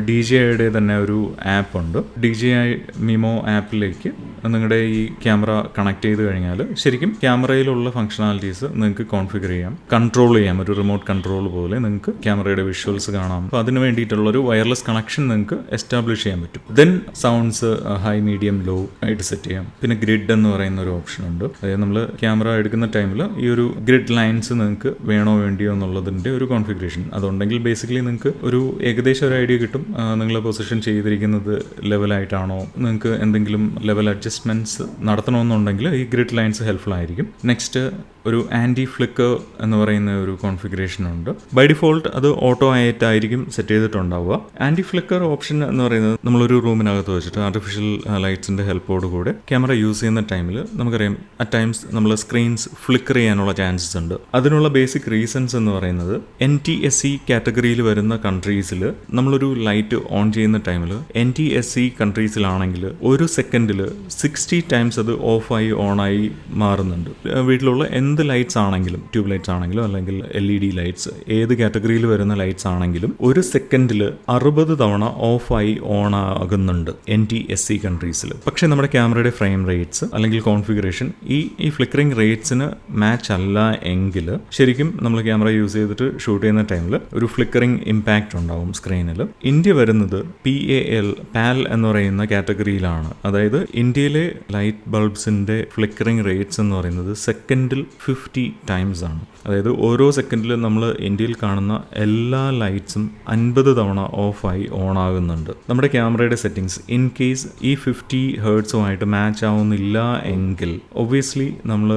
S1: DJIയുടെ തന്നെ ഒരു ആപ്പ് ഉണ്ട്. DJI മിമോ ആപ്പിലേക്ക് നിങ്ങളുടെ ഈ ക്യാമറ കണക്ട് ചെയ്ത് കഴിഞ്ഞാൽ ശരിക്കും ക്യാമറയിലുള്ള ഫംഗ്ഷനാലിറ്റീസ് നിങ്ങൾക്ക് കോൺഫിഗർ ചെയ്യാം, കൺട്രോൾ ചെയ്യാം. ഒരു റിമോട്ട് കൺട്രോൾ പോലെ നിങ്ങൾക്ക് ക്യാമറയുടെ വിഷ്വൽസ് കാണാം. അപ്പോൾ അതിന് വേണ്ടിയിട്ടുള്ളൊരു വയർലെസ് കണക്ഷൻ നിങ്ങൾക്ക് എസ്റ്റാബ്ലിഷ് ചെയ്യാൻ പറ്റും. Then sounds high, medium, low ആയിട്ട് സെറ്റ് ചെയ്യാം. പിന്നെ ഗ്രിഡ് എന്ന് പറയുന്ന ഒരു ഓപ്ഷൻ ഉണ്ട്. അതായത് നമ്മൾ ക്യാമറ എടുക്കുന്ന ടൈമിൽ ഈ ഒരു ഗ്രിഡ് ലൈൻസ് നിങ്ങൾക്ക് വേണ്ടിയോ എന്നുള്ളതിൻ്റെ ഒരു കോൺഫിഗറേഷൻ അതുണ്ടെങ്കിൽ ബേസിക്കലി നിങ്ങൾക്ക് ഒരു ഏകദേശം ഒരു ഐഡിയ കിട്ടും. നിങ്ങൾ പൊസിഷൻ ചെയ്തിരിക്കുന്നത് ലെവലായിട്ടാണോ, നിങ്ങൾക്ക് എന്തെങ്കിലും ലെവൽ അഡ്ജസ്റ്റ്മെൻറ്റ്സ് നടത്തണമെന്നുണ്ടെങ്കിൽ ഈ ഗ്രിഡ് ലൈൻസ് ഹെൽപ്ഫുൾ ആയിരിക്കും. നെക്സ്റ്റ് ഒരു ആൻറ്റി ഫ്ലിക്കർ എന്ന് പറയുന്ന ഒരു കോൺഫിഗറേഷൻ ഉണ്ട്. ബൈ ഡിഫോൾട്ട് അത് ഓട്ടോ ആയിട്ടായിരിക്കും സെറ്റ് ചെയ്തിട്ടുണ്ടാവുക. ആൻറ്റി ഫ്ലിക്കർ ഓപ്ഷൻ എന്ന് പറയുന്നത് നമ്മളൊരു റൂമിനകത്ത് വെച്ചിട്ട് ആർട്ടിഫിഷ്യൽ ലൈറ്റ്സിൻ്റെ ഹെൽപ്പോട് കൂടെ ക്യാമറ യൂസ് ചെയ്യുന്ന ടൈമിൽ നമുക്കറിയാം അറ്റ് ടൈംസ് നമ്മൾ സ്ക്രീൻസ് ഫ്ലിക്കർ ചെയ്യാനുള്ള ചാൻസസ് ഉണ്ട്. അതിനുള്ള ബേസിക് റീസൺസ് എന്ന് പറയുന്നത് NTSC കാറ്റഗറിയിൽ വരുന്ന കൺട്രീസിൽ നമ്മളൊരു ലൈറ്റ് ഓൺ ചെയ്യുന്ന ടൈമിൽ NTSC കൺട്രീസിലാണെങ്കിൽ ഒരു സെക്കൻഡിൽ 60 ടൈംസ് അത് ഓഫായി ഓണായി മാറുന്നുണ്ട്. വീട്ടിലുള്ള എന്ത് ലൈറ്റ്സ് ആണെങ്കിലും, ട്യൂബ് ലൈറ്റ്സ് ആണെങ്കിലും അല്ലെങ്കിൽ LED ലൈറ്റ്സ്, ഏത് കാറ്റഗറിയിൽ വരുന്ന ലൈറ്റ്സ് ആണെങ്കിലും ഒരു സെക്കൻഡിൽ 60 തവണ ഓഫായി ഓൺ ആകുന്നുണ്ട് NTSC കൺട്രീസിൽ. പക്ഷേ നമ്മുടെ ക്യാമറയുടെ ഫ്രെയിം റേറ്റ്സ് അല്ലെങ്കിൽ കോൺഫിഗറേഷൻ ഈ ഫ്ലിക്കറിംഗ് റേറ്റ്സിന് മാച്ച് അല്ല എങ്കിൽ ശരിക്കും നമ്മൾ ക്യാമറ യൂസ് ചെയ്തിട്ട് ഷൂട്ട് ചെയ്യുന്ന ടൈമിൽ ഒരു ഫ്ലിക്കറിംഗ് ഇമ്പാക്റ്റ് ഉണ്ടാവും സ്ക്രീനിൽ. ഇന്ത്യ വരുന്നത് PAL എന്ന് പറയുന്ന കാറ്റഗറിയിലാണ്. അതായത് ഇന്ത്യയിലെ ലൈറ്റ് ബൾബ്സിൻ്റെ ഫ്ലിക്കറിംഗ് റേറ്റ്സ് എന്ന് പറയുന്നത് സെക്കൻഡിൽ 50 ടൈംസ് ആണ്. അതായത് ഓരോ സെക്കൻഡിൽ നമ്മൾ ഇന്ത്യയിൽ കാണുന്ന എല്ലാ ലൈറ്റ്സും 50 തവണ ഓഫായി ഓൺ ആകുന്നുണ്ട്. നമ്മുടെ ക്യാമറയുടെ സെറ്റിങ്സ് ഇൻ കേസ് ഈ 50 ഹേർട്സുമായിട്ട് മാച്ച് ആവുന്നില്ല എങ്കിൽ ഒബ്വിയസ്ലി നമ്മൾ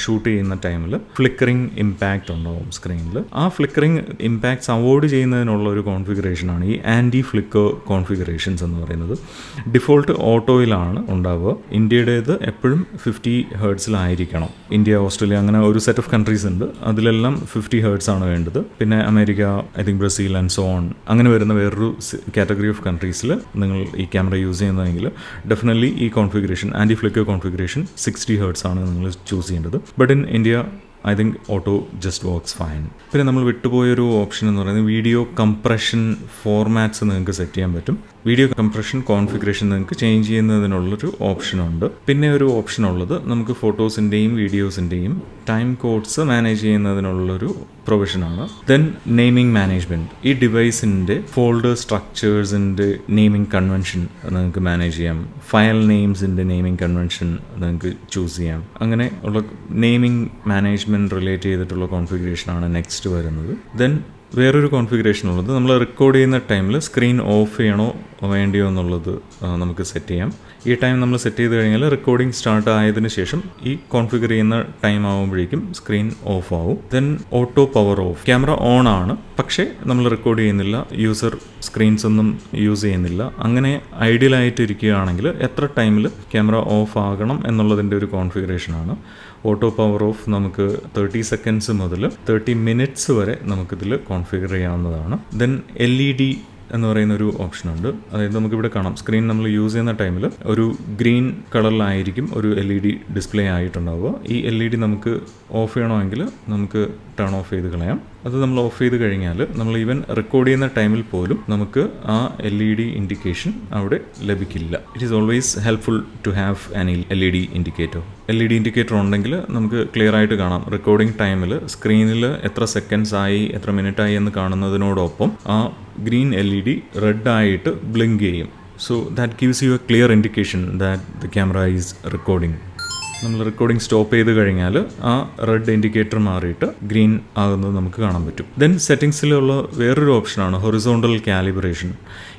S1: ഷൂട്ട് ചെയ്യുന്ന ടൈമിൽ ഫ്ലിക്കറിംഗ് ഇമ്പാക്റ്റ് ഉണ്ടാവും സ്ക്രീനിൽ. ആ ഫ്ലിക്കറിംഗ് ഇമ്പാക്ട്സ് അവോയ്ഡ് ചെയ്യുന്നതിനുള്ള ഒരു കോൺഫിഗറേഷനാണ് ഈ ആൻറ്റി ഫ്ലിക്കർ കോൺഫിഗറേഷൻസ് എന്ന് പറയുന്നത്. ഡിഫോൾട്ട് ഓട്ടോയിലാണ് ഉണ്ടാവുക. ഇന്ത്യയുടേത് എപ്പോഴും 50 ഹേർട്സിലായിരിക്കണം. ഇന്ത്യ, ഓസ്ട്രേലിയ അങ്ങനെ ഒരു സെറ്റ് ഓഫ് കൺട്രീസ് ഉണ്ട്. അതിലെല്ലാം 50 ഹേർട്സ് ആണ് വേണ്ടത്. പിന്നെ America, I think Brazil and so on അങ്ങനെ വരുന്ന വേറൊരു കാറ്റഗറി ഓഫ് കൺട്രീസിൽ നിങ്ങൾ ഈ ക്യാമറ യൂസ് ചെയ്യുന്നതെങ്കിൽ ഡെഫിനറ്റ്ലി ഈ configuration anti flicker configuration 60 hertz ആണ് നിങ്ങൾ ചൂസ് ചെയ്യേണ്ടത്. But in India I think auto just works fine. പിന്നെ നമ്മൾ വിട്ടുപോയൊരു ഓപ്ഷൻ എന്ന് പറയുന്നത് വീഡിയോ കംപ്രഷൻ ഫോർമാറ്റ്സ് നിങ്ങൾക്ക് സെറ്റ് ചെയ്യാൻ പറ്റും. വീഡിയോ കംപ്രഷൻ കോൺഫിഗറേഷൻ നിങ്ങൾക്ക് ചേഞ്ച് ചെയ്യുന്നതിനുള്ളൊരു ഓപ്ഷനുണ്ട്. പിന്നെ ഒരു ഓപ്ഷൻ ഉള്ളത് നമുക്ക് ഫോട്ടോസിൻ്റെയും വീഡിയോസിൻ്റെയും ടൈം കോഡ്സ് മാനേജ് ചെയ്യുന്നതിനുള്ളൊരു പ്രൊവിഷനാണ്. Then naming management. ഈ ഡിവൈസിൻ്റെ ഫോൾഡർ സ്ട്രക്ചേഴ്സിൻ്റെ നെയിമിംഗ് കൺവെൻഷൻ നിങ്ങൾക്ക് മാനേജ് ചെയ്യാം. ഫയൽ നെയിംസിൻ്റെ നെയിമിംഗ് കൺവെൻഷൻ നിങ്ങൾക്ക് ചൂസ് ചെയ്യാം. അങ്ങനെ ഉള്ള നെയിമിംഗ് മാനേജ്മെൻറ്റ് റിലേറ്റ് ചെയ്തിട്ടുള്ള കോൺഫിഗറേഷനാണ് നെക്സ്റ്റ് വരുന്നത്. ദെൻ വേറൊരു കോൺഫിഗറേഷൻ ഉള്ളത് നമ്മൾ റെക്കോർഡ് ചെയ്യുന്ന ടൈമിൽ സ്ക്രീൻ ഓഫ് ചെയ്യണോ വേണ്ടിയോ എന്നുള്ളത് നമുക്ക് സെറ്റ് ചെയ്യാം. ഈ ടൈം നമ്മൾ സെറ്റ് ചെയ്ത് കഴിഞ്ഞാൽ റെക്കോർഡിംഗ് സ്റ്റാർട്ട് ആയതിനു ശേഷം ഈ കോൺഫിഗർ ചെയ്യുന്ന ടൈം ആകുമ്പോഴേക്കും സ്ക്രീൻ ഓഫ് ആവും. Then auto power of. Camera on ആണ്, പക്ഷേ നമ്മൾ റെക്കോർഡ് ചെയ്യുന്നില്ല, യൂസർ സ്ക്രീൻസ് ഒന്നും യൂസ് ചെയ്യുന്നില്ല. അങ്ങനെ ഐഡിയലായിട്ട് ഇരിക്കുകയാണെങ്കിൽ എത്ര ടൈമിൽ ക്യാമറ ഓഫ് ആകണം എന്നുള്ളതിൻ്റെ ഒരു കോൺഫിഗറേഷനാണ്. ഓട്ടോ പവർ ഓഫ് നമുക്ക് 30 സെക്കൻഡ്സ് മുതൽ 30 മിനിറ്റ്സ് വരെ നമുക്കിതിൽ കോൺഫിഗർ ചെയ്യാവുന്നതാണ്. ദെൻ LED എന്ന് പറയുന്ന ഒരു ഓപ്ഷനുണ്ട്. അതായത് നമുക്കിവിടെ കാണാം സ്ക്രീൻ നമ്മൾ യൂസ് ചെയ്യുന്ന ടൈമിൽ ഒരു ഗ്രീൻ കളറിലായിരിക്കും ഒരു LED ഡിസ്പ്ലേ ആയിട്ടുണ്ടാവുക. ഈ LED നമുക്ക് ഓഫ് ചെയ്യണമെങ്കിൽ നമുക്ക് ടേൺ ഓഫ് ചെയ്ത് കളയാം. അത് നമ്മൾ ഓഫ് ചെയ്ത് കഴിഞ്ഞാൽ നമ്മൾ ഈവൻ റെക്കോർഡ് ചെയ്യുന്ന ടൈമിൽ പോലും നമുക്ക് ആ LED ഇൻഡിക്കേഷൻ അവിടെ ലഭിക്കില്ല. It is always helpful to have an LED indicator. LED indicator ഉണ്ടെങ്കിൽ നമുക്ക് ക്ലിയർ ആയിട്ട് കാണാം റെക്കോർഡിംഗ് ടൈമിൽ സ്ക്രീനിൽ എത്ര സെക്കൻഡ്സ് ആയി എത്ര മിനിറ്റ് ആയി എന്ന് കാണുന്നതിനോടൊപ്പം ആ ഗ്രീൻ LED റെഡ് ആയിട്ട് ബ്ലിങ്ക് ചെയ്യും. So that gives you A clear indication that the camera is recording. നമ്മൾ റെക്കോർഡിംഗ് സ്റ്റോപ്പ് ചെയ്ത് കഴിഞ്ഞാൽ ആ റെഡ് ഇൻഡിക്കേറ്റർ മാറിയിട്ട് ഗ്രീൻ ആകുന്നത് നമുക്ക് കാണാൻ പറ്റും. ദെൻ സെറ്റിംഗ്സിലുള്ള വേറൊരു ഓപ്ഷനാണ് ഹൊറിസോണ്ടൽ കാലിബ്രേഷൻ.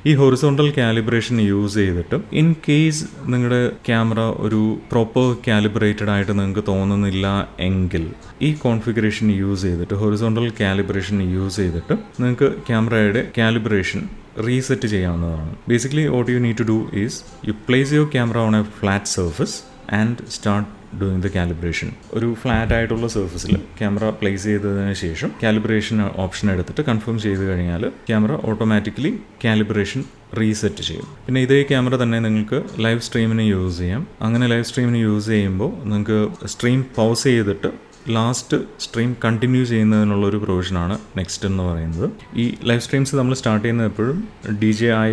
S1: ഈ ഹൊറിസോണ്ടൽ കാലിബ്രേഷൻ യൂസ് ചെയ്തിട്ട് ഇൻ കേസ് നിങ്ങളുടെ ക്യാമറ ഒരു പ്രോപ്പർ കാലിബ്രേറ്റഡ് ആയിട്ട് നിങ്ങൾക്ക് തോന്നുന്നില്ല എങ്കിൽ ഈ കോൺഫിഗറേഷൻ യൂസ് ചെയ്തിട്ട് ഹൊറിസോണ്ടൽ കാലിബ്രേഷൻ യൂസ് ചെയ്തിട്ട് നിങ്ങൾക്ക് ക്യാമറയുടെ കാലിബ്രേഷൻ റീസെറ്റ് ചെയ്യാവുന്നതാണ്. Basically what you need to do is you place your camera on a flat surface and start doing the calibration. ഒരു ഫ്ലാറ്റ് ആയിട്ടുള്ള സർഫസിൽ ക്യാമറ പ്ലേസ് ചെയ്തതിന് ശേഷം കാലിബ്രേഷൻ ഓപ്ഷൻ എടുത്തിട്ട് കൺഫേം ചെയ്ത് കഴിഞ്ഞാൽ ക്യാമറ ഓട്ടോമാറ്റിക്കലി കാലിബ്രേഷൻ റീസെറ്റ് ചെയ്യും. പിന്നെ ഇതേ ക്യാമറ തന്നെ നിങ്ങൾക്ക് ലൈവ് സ്ട്രീമിന് യൂസ് ചെയ്യാം. അങ്ങനെ ലൈവ് സ്ട്രീമിന് യൂസ് ചെയ്യുമ്പോൾ നിങ്ങൾക്ക് സ്ട്രീം പൗസ് ചെയ്തിട്ട് ലാസ്റ്റ് സ്ട്രീം കണ്ടിന്യൂ ചെയ്യുന്നതിനുള്ളൊരു പ്രൊവിഷനാണ് നെക്സ്റ്റ് എന്ന് പറയുന്നത്. ഈ ലൈവ് സ്ട്രീംസ് നമ്മൾ സ്റ്റാർട്ട് ചെയ്യുന്നത് എപ്പോഴും DJI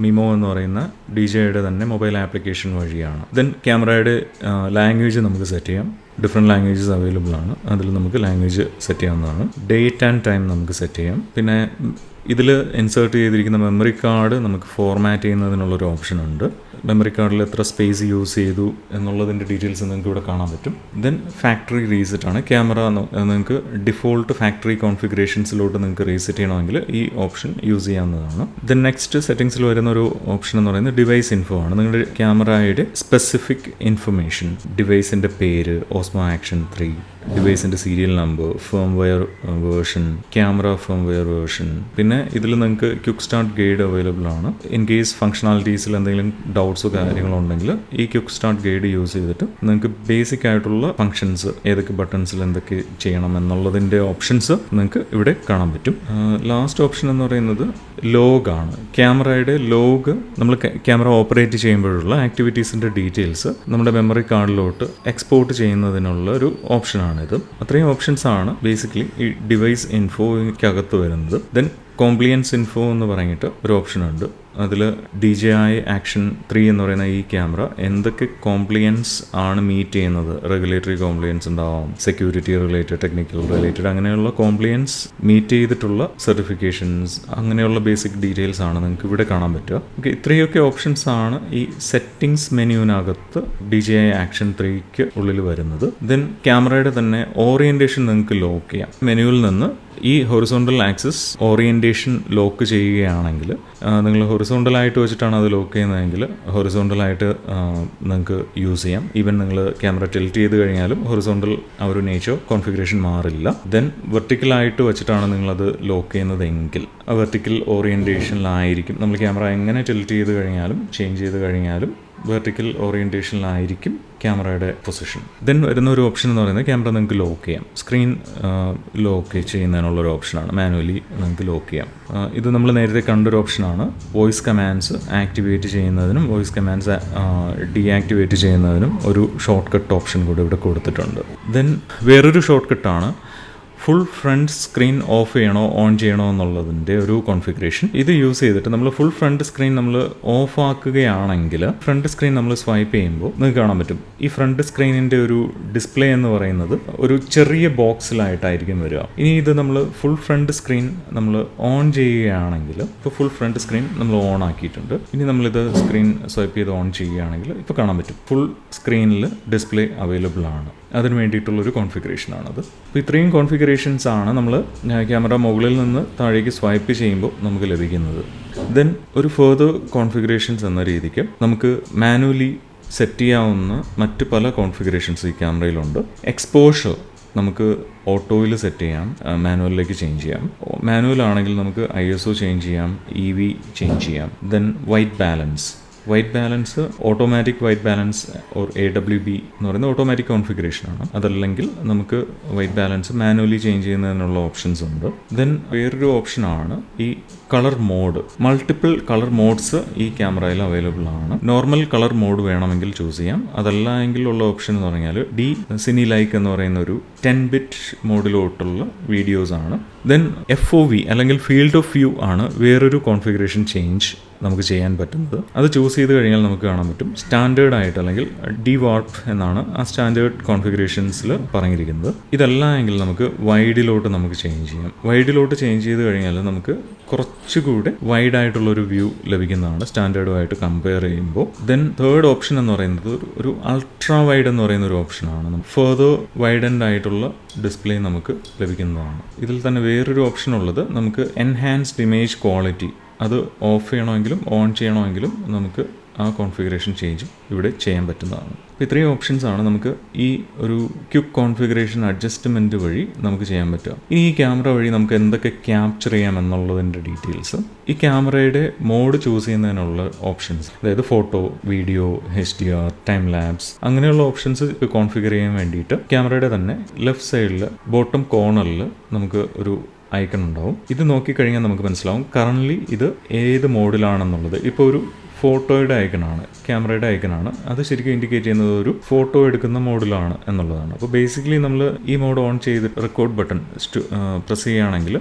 S1: മിമോ എന്ന് പറയുന്ന DJIയുടെ തന്നെ മൊബൈൽ ആപ്ലിക്കേഷൻ വഴിയാണ്. ദെൻ ക്യാമറയുടെ ലാംഗ്വേജ് നമുക്ക് സെറ്റ് ചെയ്യാം. ഡിഫറെൻറ്റ് ലാംഗ്വേജസ് അവൈലബിൾ ആണ്. അതിൽ നമുക്ക് ലാംഗ്വേജ് സെറ്റ് ചെയ്യാവുന്നതാണ്. ഡേറ്റ് ആൻഡ് ടൈം നമുക്ക് സെറ്റ് ചെയ്യാം. പിന്നെ ഇതിൽ ഇൻസേർട്ട് ചെയ്തിരിക്കുന്ന മെമ്മറി കാർഡ് നമുക്ക് ഫോർമാറ്റ് ചെയ്യുന്നതിനുള്ളൊരു ഓപ്ഷൻ ഉണ്ട്. മെമ്മറി കാർഡിൽ എത്ര സ്പേസ് യൂസ് ചെയ്തു എന്നുള്ളതിൻ്റെ ഡീറ്റെയിൽസ് നിങ്ങൾക്ക് ഇവിടെ കാണാൻ പറ്റും. ദെൻ ഫാക്ടറി റീസെറ്റ് ആണ്. ക്യാമറ നിങ്ങൾക്ക് ഡിഫോൾട്ട് ഫാക്ടറി കോൺഫിഗറേഷൻസിലോട്ട് നിങ്ങൾക്ക് റീസെറ്റ് ചെയ്യണമെങ്കിൽ ഈ ഓപ്ഷൻ യൂസ് ചെയ്യാവുന്നതാണ്. ദെൻ നെക്സ്റ്റ് സെറ്റിംഗ്സിൽ വരുന്ന ഒരു ഓപ്ഷൻ എന്ന് പറയുന്നത് ഡിവൈസ് ഇൻഫോ ആണ്. നിങ്ങളുടെ ക്യാമറയുടെ സ്പെസിഫിക് ഇൻഫർമേഷൻ, ഡിവൈസിൻ്റെ പേര്, ഓസ്മോ ആക്ഷൻ 3, ഡിവൈസിൻ്റെ serial number, firmware version, camera firmware version. പിന്നെ ഇതിൽ നിങ്ങൾക്ക് ക്വിക്ക് സ്റ്റാർട്ട് ഗൈഡ് അവൈലബിൾ ആണ്. ഇൻ കേസ് ഫംഗ്ഷനാലിറ്റീസിൽ എന്തെങ്കിലും ഡൗട്ട്സോ കാര്യങ്ങളോ ഉണ്ടെങ്കിൽ ഈ ക്വിക്ക് സ്റ്റാർട്ട് ഗൈഡ് യൂസ് ചെയ്തിട്ട് നിങ്ങൾക്ക് ബേസിക് ആയിട്ടുള്ള ഫംഗ്ഷൻസ്, ഏതൊക്കെ ബട്ടൺസിൽ എന്തൊക്കെ ചെയ്യണം എന്നുള്ളതിൻ്റെ ഓപ്ഷൻസ് നിങ്ങൾക്ക് ഇവിടെ കാണാൻ പറ്റും. ലാസ്റ്റ് ഓപ്ഷൻ എന്ന് പറയുന്നത് ലോഗാണ്. ക്യാമറയുടെ ലോഗ്, നമ്മൾ ക്യാമറ ഓപ്പറേറ്റ് ചെയ്യുമ്പോഴുള്ള ആക്ടിവിറ്റീസിൻ്റെ ഡീറ്റെയിൽസ് നമ്മുടെ മെമ്മറി കാർഡിലോട്ട് എക്സ്പോർട്ട് ചെയ്യുന്നതിനുള്ള ഒരു ഓപ്ഷനാണ്. അത്രയും ഓപ്ഷൻസ് ആണ് ബേസിക്കലി ഈ ഡിവൈസ് ഇൻഫോയ്ക്കകത്ത് വരുന്നത്. ദെൻ കോംപ്ലിയൻസ് ഇൻഫോ എന്ന് പറഞ്ഞിട്ട് ഒരു ഓപ്ഷൻ ഉണ്ട്. അതിൽ DJI ആക്ഷൻ 3 എന്ന് പറയുന്ന ഈ ക്യാമറ എന്തൊക്കെ കോംപ്ലിയൻസ് ആണ് മീറ്റ് ചെയ്യുന്നത്, റെഗുലേറ്ററി കോംപ്ലിയൻസ് ഉണ്ടാവാം, സെക്യൂരിറ്റി റിലേറ്റഡ്, ടെക്നിക്കൽ റിലേറ്റഡ്, അങ്ങനെയുള്ള കോംപ്ലിയൻസ് മീറ്റ് ചെയ്തിട്ടുള്ള സർട്ടിഫിക്കേഷൻസ്, അങ്ങനെയുള്ള ബേസിക് ഡീറ്റെയിൽസ് ആണ് നിങ്ങൾക്ക് ഇവിടെ കാണാൻ പറ്റുക. ഓക്കെ, ഇത്രയൊക്കെ ഓപ്ഷൻസ് ആണ് ഈ സെറ്റിംഗ്സ് മെനുവിനകത്ത് DJI ആക്ഷൻ 3ക്ക് ഉള്ളിൽ വരുന്നത്. ദെൻ ക്യാമറയുടെ തന്നെ ഓറിയന്റേഷൻ നിങ്ങൾക്ക് ലോക്ക് ചെയ്യാം. മെനുവിൽ നിന്ന് ഈ ഹൊറിസോണ്ടൽ ആക്സിസ് ഓറിയന്റേഷൻ ലോക്ക് ചെയ്യുകയാണെങ്കിൽ, നിങ്ങൾ ഹൊറിസോണ്ടലായിട്ട് വെച്ചിട്ടാണ് അത് ലോക്ക് ചെയ്യുന്നതെങ്കിൽ ഹൊറിസോണ്ടലായിട്ട് നിങ്ങൾക്ക് യൂസ് ചെയ്യാം. ഈവൻ നിങ്ങൾ ക്യാമറ ടിൽറ്റ് ചെയ്ത് കഴിഞ്ഞാലും ഹൊറിസോണ്ടൽ ആ ഒരു നേച്ചർ കോൺഫിഗറേഷൻ മാറില്ല. ദെൻ വെർട്ടിക്കലായിട്ട് വെച്ചിട്ടാണ് നിങ്ങളത് ലോക്ക് ചെയ്യുന്നതെങ്കിൽ ആ വെർട്ടിക്കൽ ഓറിയന്റേഷനിലായിരിക്കും. നമ്മൾ ക്യാമറ എങ്ങനെ ടിൽറ്റ് ചെയ്ത് കഴിഞ്ഞാലും ചേഞ്ച് ചെയ്ത് കഴിഞ്ഞാലും വെർട്ടിക്കൽ ഓറിയന്റേഷനിലായിരിക്കും ക്യാമറയുടെ പൊസിഷൻ. ദെൻ വരുന്ന ഒരു ഓപ്ഷൻ എന്ന് പറയുന്നത് ക്യാമറ നിങ്ങൾക്ക് ലോക്ക് ചെയ്യാം. സ്ക്രീൻ ലോക്ക് ചെയ്യുന്നതിനുള്ളൊരു ഓപ്ഷനാണ്. മാനുവലി നിങ്ങൾക്ക് ലോക്ക് ചെയ്യാം. ഇത് നമ്മൾ നേരത്തെ കണ്ടൊരു ഓപ്ഷനാണ്. വോയിസ് കമാൻഡ്സ് ആക്ടിവേറ്റ് ചെയ്യുന്നതിനും വോയിസ് കമാൻഡ്സ് ഡീആക്ടിവേറ്റ് ചെയ്യുന്നതിനും ഒരു ഷോർട്ട് കട്ട് ഓപ്ഷൻ കൂടെ ഇവിടെ കൊടുത്തിട്ടുണ്ട്. ദെൻ വേറൊരു ഷോർട്ട് കട്ടാണ് ഫുൾ ഫ്രണ്ട് സ്ക്രീൻ ഓഫ് ചെയ്യണോ ഓൺ ചെയ്യണോ എന്നുള്ളതിൻ്റെ ഒരു കോൺഫിഗറേഷൻ. ഇത് യൂസ് ചെയ്തിട്ട് നമ്മൾ ഫുൾ ഫ്രണ്ട് സ്ക്രീൻ നമ്മൾ ഓഫ് ആക്കുകയാണെങ്കിൽ ഫ്രണ്ട് സ്ക്രീൻ നമ്മൾ സ്വൈപ്പ് ചെയ്യുമ്പോൾ നിങ്ങൾക്ക് കാണാൻ പറ്റും ഈ ഫ്രണ്ട് സ്ക്രീനിൻ്റെ ഒരു ഡിസ്പ്ലേ എന്ന് പറയുന്നത് ഒരു ചെറിയ ബോക്സിലായിട്ടായിരിക്കും വരിക. ഇനി ഇത് നമ്മൾ ഫുൾ ഫ്രണ്ട് സ്ക്രീൻ നമ്മൾ ഓൺ ചെയ്യുകയാണെങ്കിൽ, ഇപ്പോൾ ഫുൾ ഫ്രണ്ട് സ്ക്രീൻ നമ്മൾ ഓൺ ആക്കിയിട്ടുണ്ട്. ഇനി നമ്മളിത് സ്ക്രീൻ സ്വൈപ്പ് ചെയ്ത് ഓൺ ചെയ്യുകയാണെങ്കിൽ ഇപ്പോൾ കാണാൻ പറ്റും ഫുൾ സ്ക്രീനിൽ ഡിസ്പ്ലേ അവൈലബിൾ ആണ്. അതിന് വേണ്ടിയിട്ടുള്ളൊരു കോൺഫിഗറേഷനാണത്. അപ്പോൾ ഇത്രയും കോൺഫിഗറേഷൻസ് ആണ് നമ്മൾ ക്യാമറ മുകളിൽ നിന്ന് താഴേക്ക് സ്വൈപ്പ് ചെയ്യുമ്പോൾ നമുക്ക് ലഭിക്കുന്നത്. ദെൻ ഒരു ഫർദർ കോൺഫിഗറേഷൻസ് എന്ന രീതിക്ക് നമുക്ക് മാനുവലി സെറ്റ് ചെയ്യാവുന്ന മറ്റ് പല കോൺഫിഗറേഷൻസ് ഈ ക്യാമറയിലുണ്ട്. എക്സ്പോഷർ നമുക്ക് ഓട്ടോയിൽ സെറ്റ് ചെയ്യാം, മാനുവലിലേക്ക് ചേഞ്ച് ചെയ്യാം. മാനുവൽ ആണെങ്കിൽ നമുക്ക് ISO ചേഞ്ച് ചെയ്യാം, EV ചേഞ്ച് ചെയ്യാം. Then white balance automatic white balance or AWB എന്ന് പറയുന്ന ഓട്ടോമാറ്റിക് കോൺഫിഗറേഷനാണ്. അതല്ലെങ്കിൽ നമുക്ക് വൈറ്റ് ബാലൻസ് മാനുവലി ചേഞ്ച് ചെയ്യുന്നതിനുള്ള ഓപ്ഷൻസ് ഉണ്ട്. ദെൻ വേറൊരു ഓപ്ഷനാണ് ഈ colour mode. Multiple colour modes ഈ ക്യാമറയിൽ അവൈലബിൾ ആണ്. നോർമൽ കളർ മോഡ് വേണമെങ്കിൽ ചൂസ് ചെയ്യാം. അതല്ല എങ്കിൽ ഉള്ള ഓപ്ഷൻ എന്ന് പറഞ്ഞാൽ സിനി ലൈക്ക് എന്ന് പറയുന്ന ഒരു 10-bit മോഡിലോട്ടുള്ള വീഡിയോസ് ആണ്. ദെൻ FOV അല്ലെങ്കിൽ ഫീൽഡ് ഓഫ് വ്യൂ ആണ് വേറൊരു കോൺഫിഗറേഷൻ ചേഞ്ച് നമുക്ക് ചെയ്യാൻ പറ്റുന്നത്. അത് ചൂസ് ചെയ്ത് കഴിഞ്ഞാൽ നമുക്ക് കാണാൻ പറ്റും സ്റ്റാൻഡേർഡ് ആയിട്ട് അല്ലെങ്കിൽ DWARP എന്നാണ് ആ സ്റ്റാൻഡേർഡ് കോൺഫിഗറേഷൻസിൽ പറഞ്ഞിരിക്കുന്നത്. ഇതല്ല എങ്കിൽ നമുക്ക് വൈഡിലോട്ട് നമുക്ക് ചേഞ്ച് ചെയ്യാം. വൈഡിലോട്ട് ചേഞ്ച് ചെയ്ത് കഴിഞ്ഞാൽ നമുക്ക് കുറച്ചുകൂടെ വൈഡ് ആയിട്ടുള്ളൊരു വ്യൂ ലഭിക്കുന്നതാണ് സ്റ്റാൻഡേർഡുമായിട്ട് കമ്പയർ ചെയ്യുമ്പോൾ. ദെൻ തേർഡ് ഓപ്ഷൻ എന്ന് പറയുന്നത് ഒരു അൾട്രാ വൈഡ് എന്ന് പറയുന്ന ഒരു ഓപ്ഷനാണ്. ഫെർദർ വൈഡൻഡ് ആയിട്ടുള്ള ഡിസ്പ്ലേ നമുക്ക് ലഭിക്കുന്നതാണ്. ഇതിൽ തന്നെ വേറൊരു ഓപ്ഷൻ ഉള്ളത് നമുക്ക് എൻഹാൻസ്ഡ് ഇമേജ് ക്വാളിറ്റി, അത് ഓഫ് ചെയ്യണമെങ്കിലും ഓൺ ചെയ്യണമെങ്കിലും നമുക്ക് ആ കോൺഫിഗറേഷൻ ചേഞ്ച് ഇവിടെ ചെയ്യാൻ പറ്റുന്നതാണ്. അപ്പോൾ ഇത്രയും ഓപ്ഷൻസാണ് നമുക്ക് ഈ ഒരു ക്വിക്ക് കോൺഫിഗറേഷൻ അഡ്ജസ്റ്റ്മെൻറ്റ് വഴി നമുക്ക് ചെയ്യാൻ പറ്റുക. ഈ ക്യാമറ വഴി നമുക്ക് എന്തൊക്കെ ക്യാപ്ചർ ചെയ്യാം എന്നുള്ളതിൻ്റെ ഡീറ്റെയിൽസ്, ഈ ക്യാമറയുടെ മോഡ് ചൂസ് ചെയ്യുന്നതിനുള്ള ഓപ്ഷൻസ്, അതായത് photo, video, HDR, time lapse, അങ്ങനെയുള്ള ഓപ്ഷൻസ് കോൺഫിഗർ ചെയ്യാൻ വേണ്ടിയിട്ട് ക്യാമറയുടെ തന്നെ ലെഫ്റ്റ് സൈഡിൽ ബോട്ടം കോർണറിൽ നമുക്ക് ഒരു ഐക്കൺ ഉണ്ടാവും. ഇത് നോക്കിക്കഴിഞ്ഞാൽ നമുക്ക് മനസ്സിലാവും കറൻ്റ്ലി ഇത് ഏത് മോഡിലാണെന്നുള്ളത്. ഇപ്പോൾ ഒരു ഫോട്ടോയുടെ ഐക്കണാണ്, ക്യാമറയുടെ ഐക്കണാണ്, അത് ശരിക്കും ഇൻഡിക്കേറ്റ് ചെയ്യുന്നത് ഒരു ഫോട്ടോ എടുക്കുന്ന മോഡിലാണ് എന്നുള്ളതാണ്. അപ്പോൾ ബേസിക്കലി നമ്മൾ ഈ മോഡ് ഓൺ ചെയ്ത് റെക്കോർഡ് ബട്ടൺ പ്രസ് ചെയ്യുകയാണെങ്കിൽ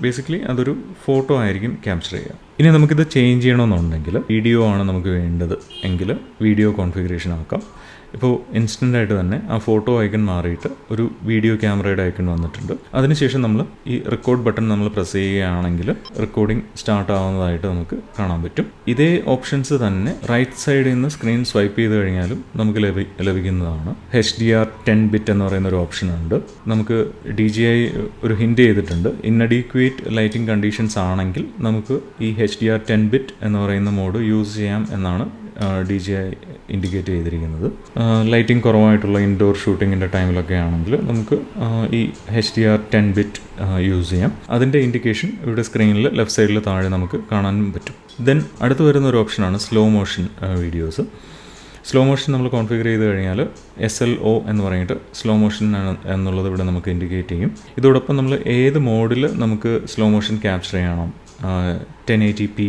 S1: ബേസിക്കലി അതൊരു ഫോട്ടോ ആയിരിക്കും ക്യാപ്ചർ ചെയ്യുക. ഇനി നമുക്കിത് ചേഞ്ച് ചെയ്യണമെന്നുണ്ടെങ്കിൽ വീഡിയോ ആണ് നമുക്ക് വേണ്ടത് എങ്കിൽ വീഡിയോ കോൺഫിഗറേഷൻ ആക്കാം. ഇപ്പോൾ ഇൻസ്റ്റൻ്റായിട്ട് തന്നെ ആ ഫോട്ടോ ഐക്കൺ മാറിയിട്ട് ഒരു വീഡിയോ ക്യാമറയുടെ ഐക്കൺ വന്നിട്ടുണ്ട്. അതിനുശേഷം നമ്മൾ ഈ റെക്കോർഡ് ബട്ടൺ നമ്മൾ പ്രസ് ചെയ്യുകയാണെങ്കിൽ റെക്കോർഡിംഗ് സ്റ്റാർട്ട് ആവുന്നതായിട്ട് നമുക്ക് കാണാൻ പറ്റും. ഇതേ ഓപ്ഷൻസ് തന്നെ റൈറ്റ് സൈഡിൽ നിന്ന് സ്ക്രീൻ സ്വൈപ്പ് ചെയ്ത് കഴിഞ്ഞാലും നമുക്ക് ലഭിക്കുന്നതാണ്. HDR 10-bit എന്ന് പറയുന്ന ഒരു ഓപ്ഷൻ ഉണ്ട്. നമുക്ക് DJI ഒരു ഹിൻറ്റ് ചെയ്തിട്ടുണ്ട്, ഇൻഅഡീക്വേറ്റ് ലൈറ്റിംഗ് കണ്ടീഷൻസ് ആണെങ്കിൽ നമുക്ക് ഈ HDR 10-bit എന്ന് പറയുന്ന മോഡ് യൂസ് ചെയ്യാം എന്നാണ് DJI ഇൻഡിക്കേറ്റ് ചെയ്തിരിക്കുന്നത്. ലൈറ്റിംഗ് കുറവായിട്ടുള്ള ഇൻഡോർ ഷൂട്ടിങ്ങിൻ്റെ ടൈമിലൊക്കെ ആണെങ്കിൽ നമുക്ക് ഈ HDR 10-bit യൂസ് ചെയ്യാം. അതിൻ്റെ ഇൻഡിക്കേഷൻ ഇവിടെ സ്ക്രീനിൽ ലെഫ്റ്റ് സൈഡിൽ താഴെ നമുക്ക് കാണാനും പറ്റും. ദെൻ അടുത്ത് വരുന്ന ഒരു ഓപ്ഷനാണ് slow motion videos. Slow motion നമ്മൾ കോൺഫിഗർ ചെയ്ത് കഴിഞ്ഞാൽ SLO എന്ന് പറഞ്ഞിട്ട് സ്ലോ മോഷൻ എന്നുള്ളത് ഇവിടെ നമുക്ക് ഇൻഡിക്കേറ്റ് ചെയ്യും. ഇതോടൊപ്പം നമ്മൾ ഏത് മോഡിൽ നമുക്ക് സ്ലോ മോഷൻ ക്യാപ്ചർ ചെയ്യണം, 1080p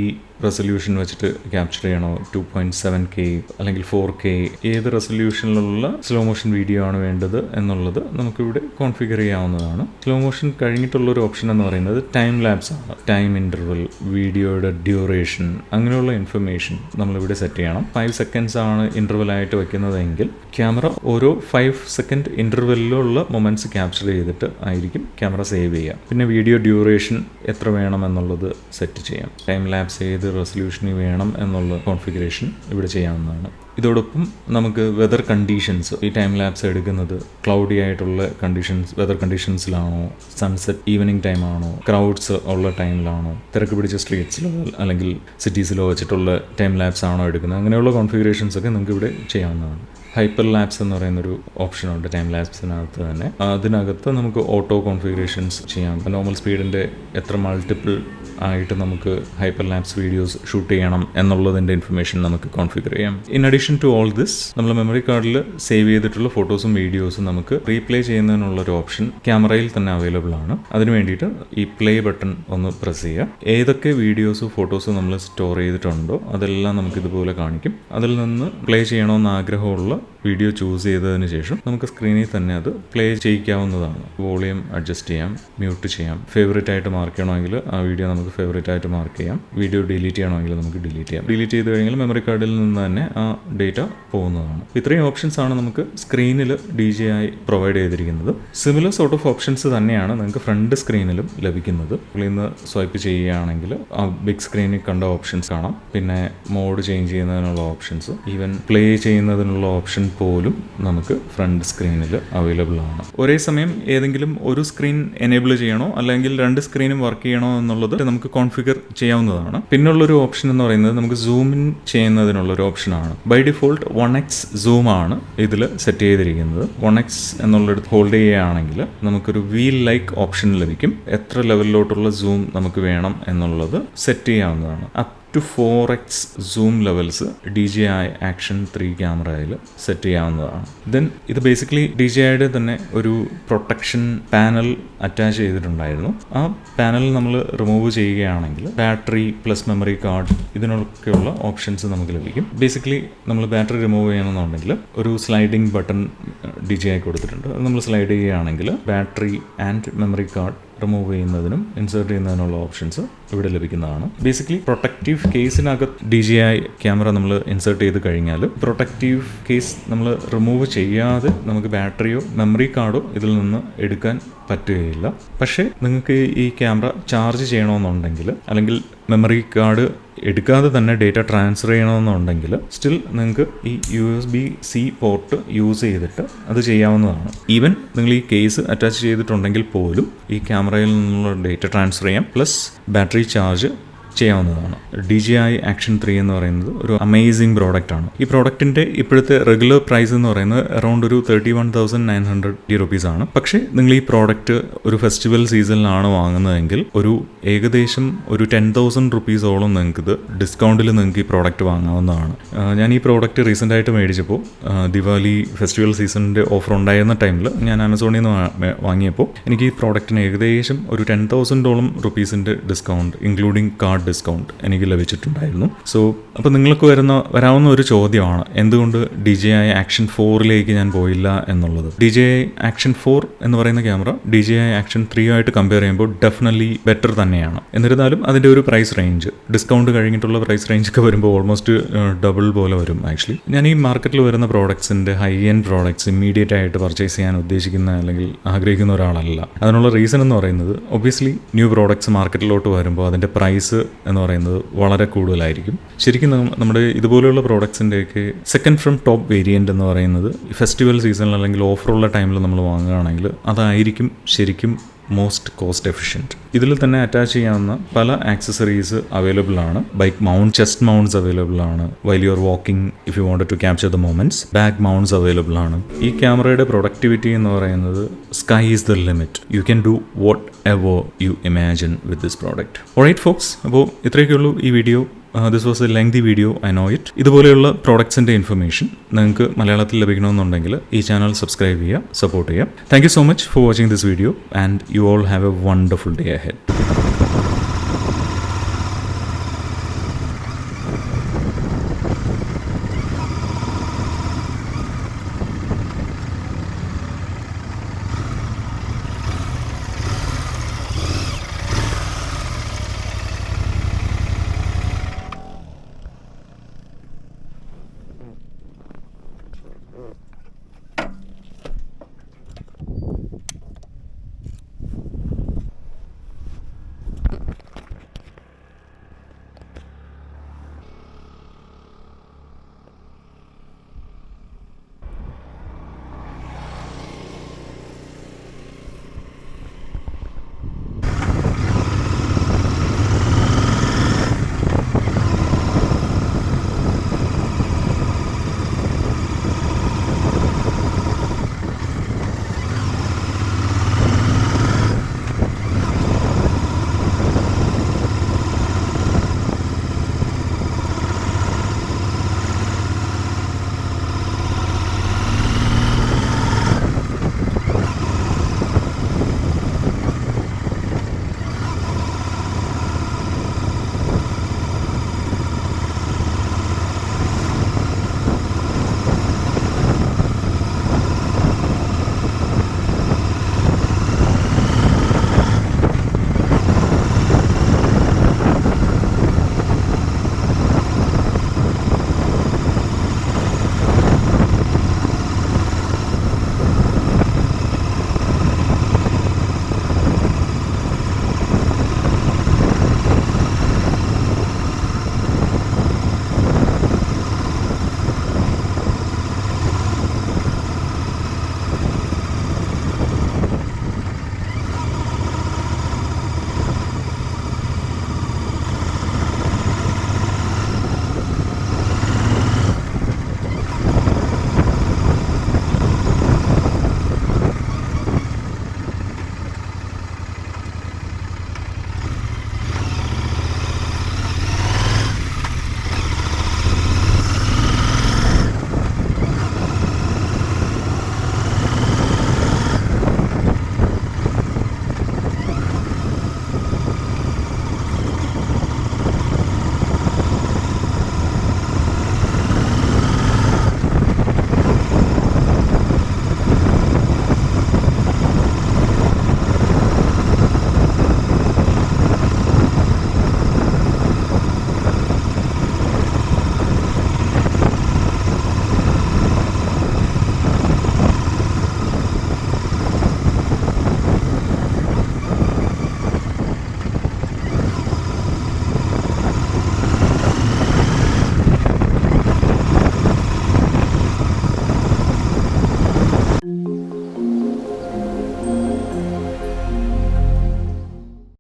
S1: റെസൊല്യൂഷൻ വെച്ചിട്ട് ക്യാപ്ചർ ചെയ്യണോ, 2.7K അല്ലെങ്കിൽ 4K, ഏത് റെസൊല്യൂഷനിലുള്ള സ്ലോ മോഷൻ വീഡിയോ ആണ് വേണ്ടത് എന്നുള്ളത് നമുക്കിവിടെ കോൺഫിഗർ ചെയ്യാവുന്നതാണ്. സ്ലോ മോഷൻ കഴിഞ്ഞിട്ടുള്ളൊരു ഓപ്ഷൻ എന്ന് പറയുന്നത് ടൈം ലാപ്സ് ആണ്. ടൈം ഇൻ്റർവൽ, വീഡിയോയുടെ ഡ്യൂറേഷൻ, അങ്ങനെയുള്ള ഇൻഫർമേഷൻ നമ്മളിവിടെ സെറ്റ് ചെയ്യണം. 5 seconds ആണ് ഇൻ്റർവെലായിട്ട് വെക്കുന്നതെങ്കിൽ ക്യാമറ ഓരോ 5 second ഇൻ്റർവെല്ലിലുള്ള മൊമെൻറ്റ്സ് ക്യാപ്ചർ ചെയ്തിട്ട് ആയിരിക്കും ക്യാമറ സേവ് ചെയ്യുക. പിന്നെ വീഡിയോ ഡ്യൂറേഷൻ എത്ര വേണം എന്നുള്ളത് സെറ്റ് ചെയ്യാം. ടൈം ലാപ്സ് ഏത് റെസൊല്യൂഷനിൽ വേണം എന്നുള്ള കോൺഫിഗറേഷൻ ഇവിടെ ചെയ്യാവുന്നതാണ്. ഇതോടൊപ്പം നമുക്ക് വെതർ കണ്ടീഷൻസ്, ഈ ടൈം ലാപ്സ് എടുക്കുന്നത് ക്ലൗഡി ആയിട്ടുള്ള വെതർ കണ്ടീഷൻസിലാണോ, സൺസെറ്റ് ഈവനിങ് ടൈം ആണോ, ക്രൗഡ്സ് ഉള്ള ടൈമിലാണോ, തിരക്ക് പിടിച്ച സ്ട്രീറ്റ്സിലോ അല്ലെങ്കിൽ സിറ്റീസിലോ വെച്ചിട്ടുള്ള ടൈം ലാപ്സ് ആണോ എടുക്കുന്നത്, അങ്ങനെയുള്ള കോൺഫിഗറേഷൻസ് ഒക്കെ നമുക്ക് ഇവിടെ ചെയ്യാവുന്നതാണ്. ഹൈപ്പർ ലാപ്സ് എന്ന് പറയുന്നൊരു ഓപ്ഷനുണ്ട് ടൈം ലാപ്സിനകത്ത് തന്നെ. അതിനകത്ത് നമുക്ക് ഓട്ടോ കോൺഫിഗറേഷൻസ് ചെയ്യാം. നോർമൽ സ്പീഡിൻ്റെ എത്ര മൾട്ടിപ്പിൾ ആയിട്ട് നമുക്ക് ഹൈപ്പർ ലാപ്സ് വീഡിയോസ് ഷൂട്ട് ചെയ്യണം എന്നുള്ളതിൻ്റെ ഇൻഫർമേഷൻ നമുക്ക് കോൺഫിഗർ ചെയ്യാം. In addition to all this, നമ്മൾ മെമ്മറി കാർഡിൽ സേവ് ചെയ്തിട്ടുള്ള ഫോട്ടോസും വീഡിയോസും നമുക്ക് റീപ്ലേ ചെയ്യുന്നതിനുള്ളൊരു ഓപ്ഷൻ ക്യാമറയിൽ തന്നെ അവൈലബിൾ ആണ്. അതിന് വേണ്ടിയിട്ട് ഈ പ്ലേ ബട്ടൺ ഒന്ന് പ്രസ് ചെയ്യുക. ഏതൊക്കെ വീഡിയോസും ഫോട്ടോസും നമ്മൾ സ്റ്റോർ ചെയ്തിട്ടുണ്ടോ അതെല്ലാം നമുക്ക് ഇതുപോലെ കാണിക്കും. അതിൽ നിന്ന് പ്ലേ ചെയ്യണമെന്ന് ആഗ്രഹമുള്ള വീഡിയോ ചൂസ് ചെയ്തതിന് ശേഷം നമുക്ക് സ്ക്രീനിൽ തന്നെ അത് പ്ലേ ചെയ്യിക്കാവുന്നതാണ്. വോളിയം അഡ്ജസ്റ്റ് ചെയ്യാം, മ്യൂട്ട് ചെയ്യാം. ഫേവറേറ്റ് ആയിട്ട് മാർക്ക് ചെയ്യണമെങ്കിൽ ആ വീഡിയോ നമുക്ക് ഫേവറേറ്റ് ആയിട്ട് മാർക്ക് ചെയ്യാം. വീഡിയോ ഡിലീറ്റ് ചെയ്യണമെങ്കിൽ നമുക്ക് ഡിലീറ്റ് ചെയ്യാം. ഡിലീറ്റ് ചെയ്ത് കഴിഞ്ഞാൽ മെമ്മറി കാർഡിൽ നിന്ന് തന്നെ ആ ഡേറ്റ പോകുന്നതാണ്. ഇത്രയും ഓപ്ഷൻസ് ആണ് നമുക്ക് സ്ക്രീനിൽ DJI പ്രൊവൈഡ് ചെയ്തിരിക്കുന്നത്. സിമിലർ സോർട്ട് ഓഫ് ഓപ്ഷൻസ് തന്നെയാണ് നിങ്ങൾക്ക് ഫ്രണ്ട് സ്ക്രീനിലും ലഭിക്കുന്നത്. ഇന്ന് സ്വൈപ്പ് ചെയ്യുകയാണെങ്കിൽ ആ ബിഗ് സ്ക്രീനിൽ കണ്ട ഓപ്ഷൻസ് കാണാം. പിന്നെ മോഡ് ചേഞ്ച് ചെയ്യുന്നതിനുള്ള ഓപ്ഷൻസ്, ഈവൻ പ്ലേ ചെയ്യുന്നതിനുള്ള ഓപ്ഷൻ പോലും നമുക്ക് ഫ്രണ്ട് സ്ക്രീനിൽ അവൈലബിൾ ആണ്. ഒരേ സമയം ഏതെങ്കിലും ഒരു സ്ക്രീൻ എനേബിൾ ചെയ്യണോ അല്ലെങ്കിൽ 2 സ്ക്രീനും വർക്ക് ചെയ്യണോ എന്നുള്ളത് നമുക്ക് കോൺഫിഗർ ചെയ്യാവുന്നതാണ്. പിന്നുള്ളൊരു ഓപ്ഷൻ എന്ന് പറയുന്നത് നമുക്ക് സൂം ഇൻ ചെയ്യുന്നതിനുള്ളൊരു ഓപ്ഷനാണ്. ബൈ ഡിഫോൾട്ട് 1x സൂം ആണ് ഇതിൽ സെറ്റ് ചെയ്തിരിക്കുന്നത്. 1x എന്നുള്ളിടത്ത് ഹോൾഡ് ചെയ്യുകയാണെങ്കിൽ നമുക്കൊരു വീൽ ലൈക്ക് ഓപ്ഷൻ ലഭിക്കും. എത്ര ലെവലിലോട്ടുള്ള സൂം നമുക്ക് വേണം എന്നുള്ളത് സെറ്റ് ചെയ്യാവുന്നതാണ്. to 4x zoom levels DJI Action 3 ക്യാമറയിൽ സെറ്റ് ചെയ്യാവുന്നതാണ്. ദെൻ ഇത് ബേസിക്കലി DJIയുടെ തന്നെ ഒരു പ്രൊട്ടക്ഷൻ പാനൽ അറ്റാച്ച് ചെയ്തിട്ടുണ്ടായിരുന്നു. ആ പാനൽ നമ്മൾ റിമൂവ് ചെയ്യുകയാണെങ്കിൽ ബാറ്ററി പ്ലസ് മെമ്മറി കാർഡ് ഇതിനൊക്കെയുള്ള ഓപ്ഷൻസ് നമുക്ക് ലഭിക്കും. ബേസിക്കലി നമ്മൾ ബാറ്ററി റിമൂവ് ചെയ്യണമെന്നുണ്ടെങ്കിൽ ഒരു സ്ലൈഡിംഗ് ബട്ടൺ DJI കൊടുത്തിട്ടുണ്ട്. അത് നമ്മൾ സ്ലൈഡ് ചെയ്യുകയാണെങ്കിൽ battery and memory card remove ചെയ്യുന്നതിനും ഇൻസേർട്ട് ചെയ്യുന്നതിനുള്ള ഓപ്ഷൻസ് ഇവിടെ ലഭിക്കുന്നതാണ്. ബേസിക്കലി പ്രൊട്ടക്റ്റീവ് കേസിനകത്ത് DJI ക്യാമറ നമ്മൾ ഇൻസേർട്ട് ചെയ്ത് കഴിഞ്ഞാൽ പ്രൊട്ടക്റ്റീവ് കേസ് നമ്മൾ റിമൂവ് ചെയ്യാതെ നമുക്ക് ബാറ്ററിയോ മെമ്മറി കാർഡോ ഇതിൽ നിന്ന് എടുക്കാൻ പറ്റുകയില്ല. പക്ഷേ നിങ്ങൾക്ക് ഈ ക്യാമറ ചാർജ് ചെയ്യണമെന്നുണ്ടെങ്കിൽ അല്ലെങ്കിൽ മെമ്മറി കാർഡ് എടുക്കാതെ തന്നെ ഡേറ്റ ട്രാൻസ്ഫർ ചെയ്യണമെന്നുണ്ടെങ്കിൽ സ്റ്റിൽ നിങ്ങൾക്ക് ഈ USB-C പോർട്ട് യൂസ് ചെയ്തിട്ട് അത് ചെയ്യാവുന്നതാണ്. ഈവൻ നിങ്ങൾ ഈ കേസ് അറ്റാച്ച് ചെയ്തിട്ടുണ്ടെങ്കിൽ പോലും ഈ ക്യാമറയിൽ നിന്നുള്ള ഡേറ്റ ട്രാൻസ്ഫർ ചെയ്യാം, പ്ലസ് ബാറ്ററി ചാർജ് ചെയ്യാവുന്നതാണ്. DJI Action 3 എന്ന് പറയുന്നത് ഒരു അമേസിങ് പ്രോഡക്റ്റാണ്. ഈ പ്രോഡക്റ്റിൻ്റെ ഇപ്പോഴത്തെ റെഗുലർ പ്രൈസ് എന്ന് പറയുന്നത് അറൗണ്ട് ഒരു 31,900 rupees ആണ്. പക്ഷേ നിങ്ങൾ ഈ പ്രോഡക്റ്റ് ഒരു ഫെസ്റ്റിവൽ സീസണിലാണ് വാങ്ങുന്നതെങ്കിൽ ഒരു ഏകദേശം ഒരു 10,000 rupees-ഓളം നിങ്ങൾക്ക് ഇത് ഡിസ്കൗണ്ടിൽ നിങ്ങൾക്ക് ഈ പ്രോഡക്റ്റ് വാങ്ങാവുന്നതാണ്. ഞാൻ ഈ പ്രോഡക്റ്റ് റീസെൻ്റ് ആയിട്ട് മേടിച്ചപ്പോൾ ദിവാലി ഫെസ്റ്റിവൽ സീസണിൻ്റെ ഓഫർ ഉണ്ടായിരുന്ന ടൈമിൽ ഞാൻ ആമസോണിൽ നിന്ന് വാങ്ങിയപ്പോൾ എനിക്ക് ഈ പ്രോഡക്റ്റിന് ഏകദേശം ഒരു 10,000-ഓളം rupees-ൻ്റെ ഡിസ്കൗണ്ട് ഇൻക്ലൂഡിങ് കാർഡ് ഡിസ്കൗണ്ട് എനിക്ക് ലഭിച്ചിട്ടുണ്ടായിരുന്നു. സോ അപ്പോൾ നിങ്ങൾക്ക് വരാവുന്ന ഒരു ചോദ്യമാണ് എന്തുകൊണ്ട് DJI Action 4-ലേക്ക് ഞാൻ പോയില്ല എന്നുള്ളത്. DJI Action 4 എന്ന് പറയുന്ന ക്യാമറ DJI Action 3 ആയിട്ട് കമ്പയർ ചെയ്യുമ്പോൾ ഡെഫിനറ്റ്ലി ബെറ്റർ തന്നെയാണ്. എന്നിരുന്നാലും അതിൻ്റെ ഒരു പ്രൈസ് റേഞ്ച് ഡിസ്കൗണ്ട് കഴിഞ്ഞിട്ടുള്ള പ്രൈസ് റേഞ്ച് ഒക്കെ വരുമ്പോൾ ഓൾമോസ്റ്റ് ഡബിൾ പോലെ വരും. ആക്ച്വലി ഞാൻ ഈ മാർക്കറ്റിൽ വരുന്ന പ്രോഡക്ട്സിൻ്റെ ഹൈ എൻഡ് പ്രോഡക്ട്സ് ഇമ്മീഡിയറ്റ് ആയിട്ട് പർച്ചേസ് ചെയ്യാൻ ഉദ്ദേശിക്കുന്ന അല്ലെങ്കിൽ ആഗ്രഹിക്കുന്ന ഒരാളല്ല. അതിനുള്ള റീസൺ എന്ന് പറയുന്നത് ഒബ്വിയസ്ലി ന്യൂ പ്രോഡക്ട്സ് മാർക്കറ്റിലോട്ട് വരുമ്പോൾ അതിൻ്റെ പ്രൈസ് എന്ന് പറയുന്നത് വളരെ കൂടുതലായിരിക്കും. ശരിക്കും നമ്മുടെ ഇതുപോലെയുള്ള പ്രോഡക്ട്സിൻ്റെയൊക്കെ സെക്കൻഡ് ഫ്രം ടോപ്പ് വേരിയൻ്റ് എന്ന് പറയുന്നത് ഫെസ്റ്റിവൽ സീസണിൽ അല്ലെങ്കിൽ ഓഫറുള്ള ടൈമിൽ നമ്മൾ വാങ്ങുകയാണെങ്കിൽ അതായിരിക്കും ശരിക്കും മോസ്റ്റ് കോസ്റ്റ് എഫിഷ്യൻറ്റ്. ഇതിൽ തന്നെ അറ്റാച്ച് ചെയ്യാവുന്ന പല ആക്സസറീസ് അവൈലബിൾ ആണ്. Bike mount, chest mounts available ആണ്. While you are walking if you want to capture the moments, back mounts available ആണ്. ഈ ക്യാമറയുടെ പ്രൊഡക്ടിവിറ്റി എന്ന് പറയുന്നത് sky is the limit. You can do whatever you imagine with this product. Alright folks, അപ്പോൾ ഇത്രയൊക്കെയുള്ളൂ ഈ വീഡിയോ. This was a lengthy video, I know it. ഇതുപോലെയുള്ള പ്രോഡക്ട്സിൻ്റെ ഇൻഫർമേഷൻ നിങ്ങൾക്ക് മലയാളത്തിൽ ലഭിക്കണമെന്നുണ്ടെങ്കിൽ ഈ ചാനൽ സബ്സ്ക്രൈബ് ചെയ്യുക, സപ്പോർട്ട് ചെയ്യുക. Thank you so much for watching this video and you all have A wonderful day ahead.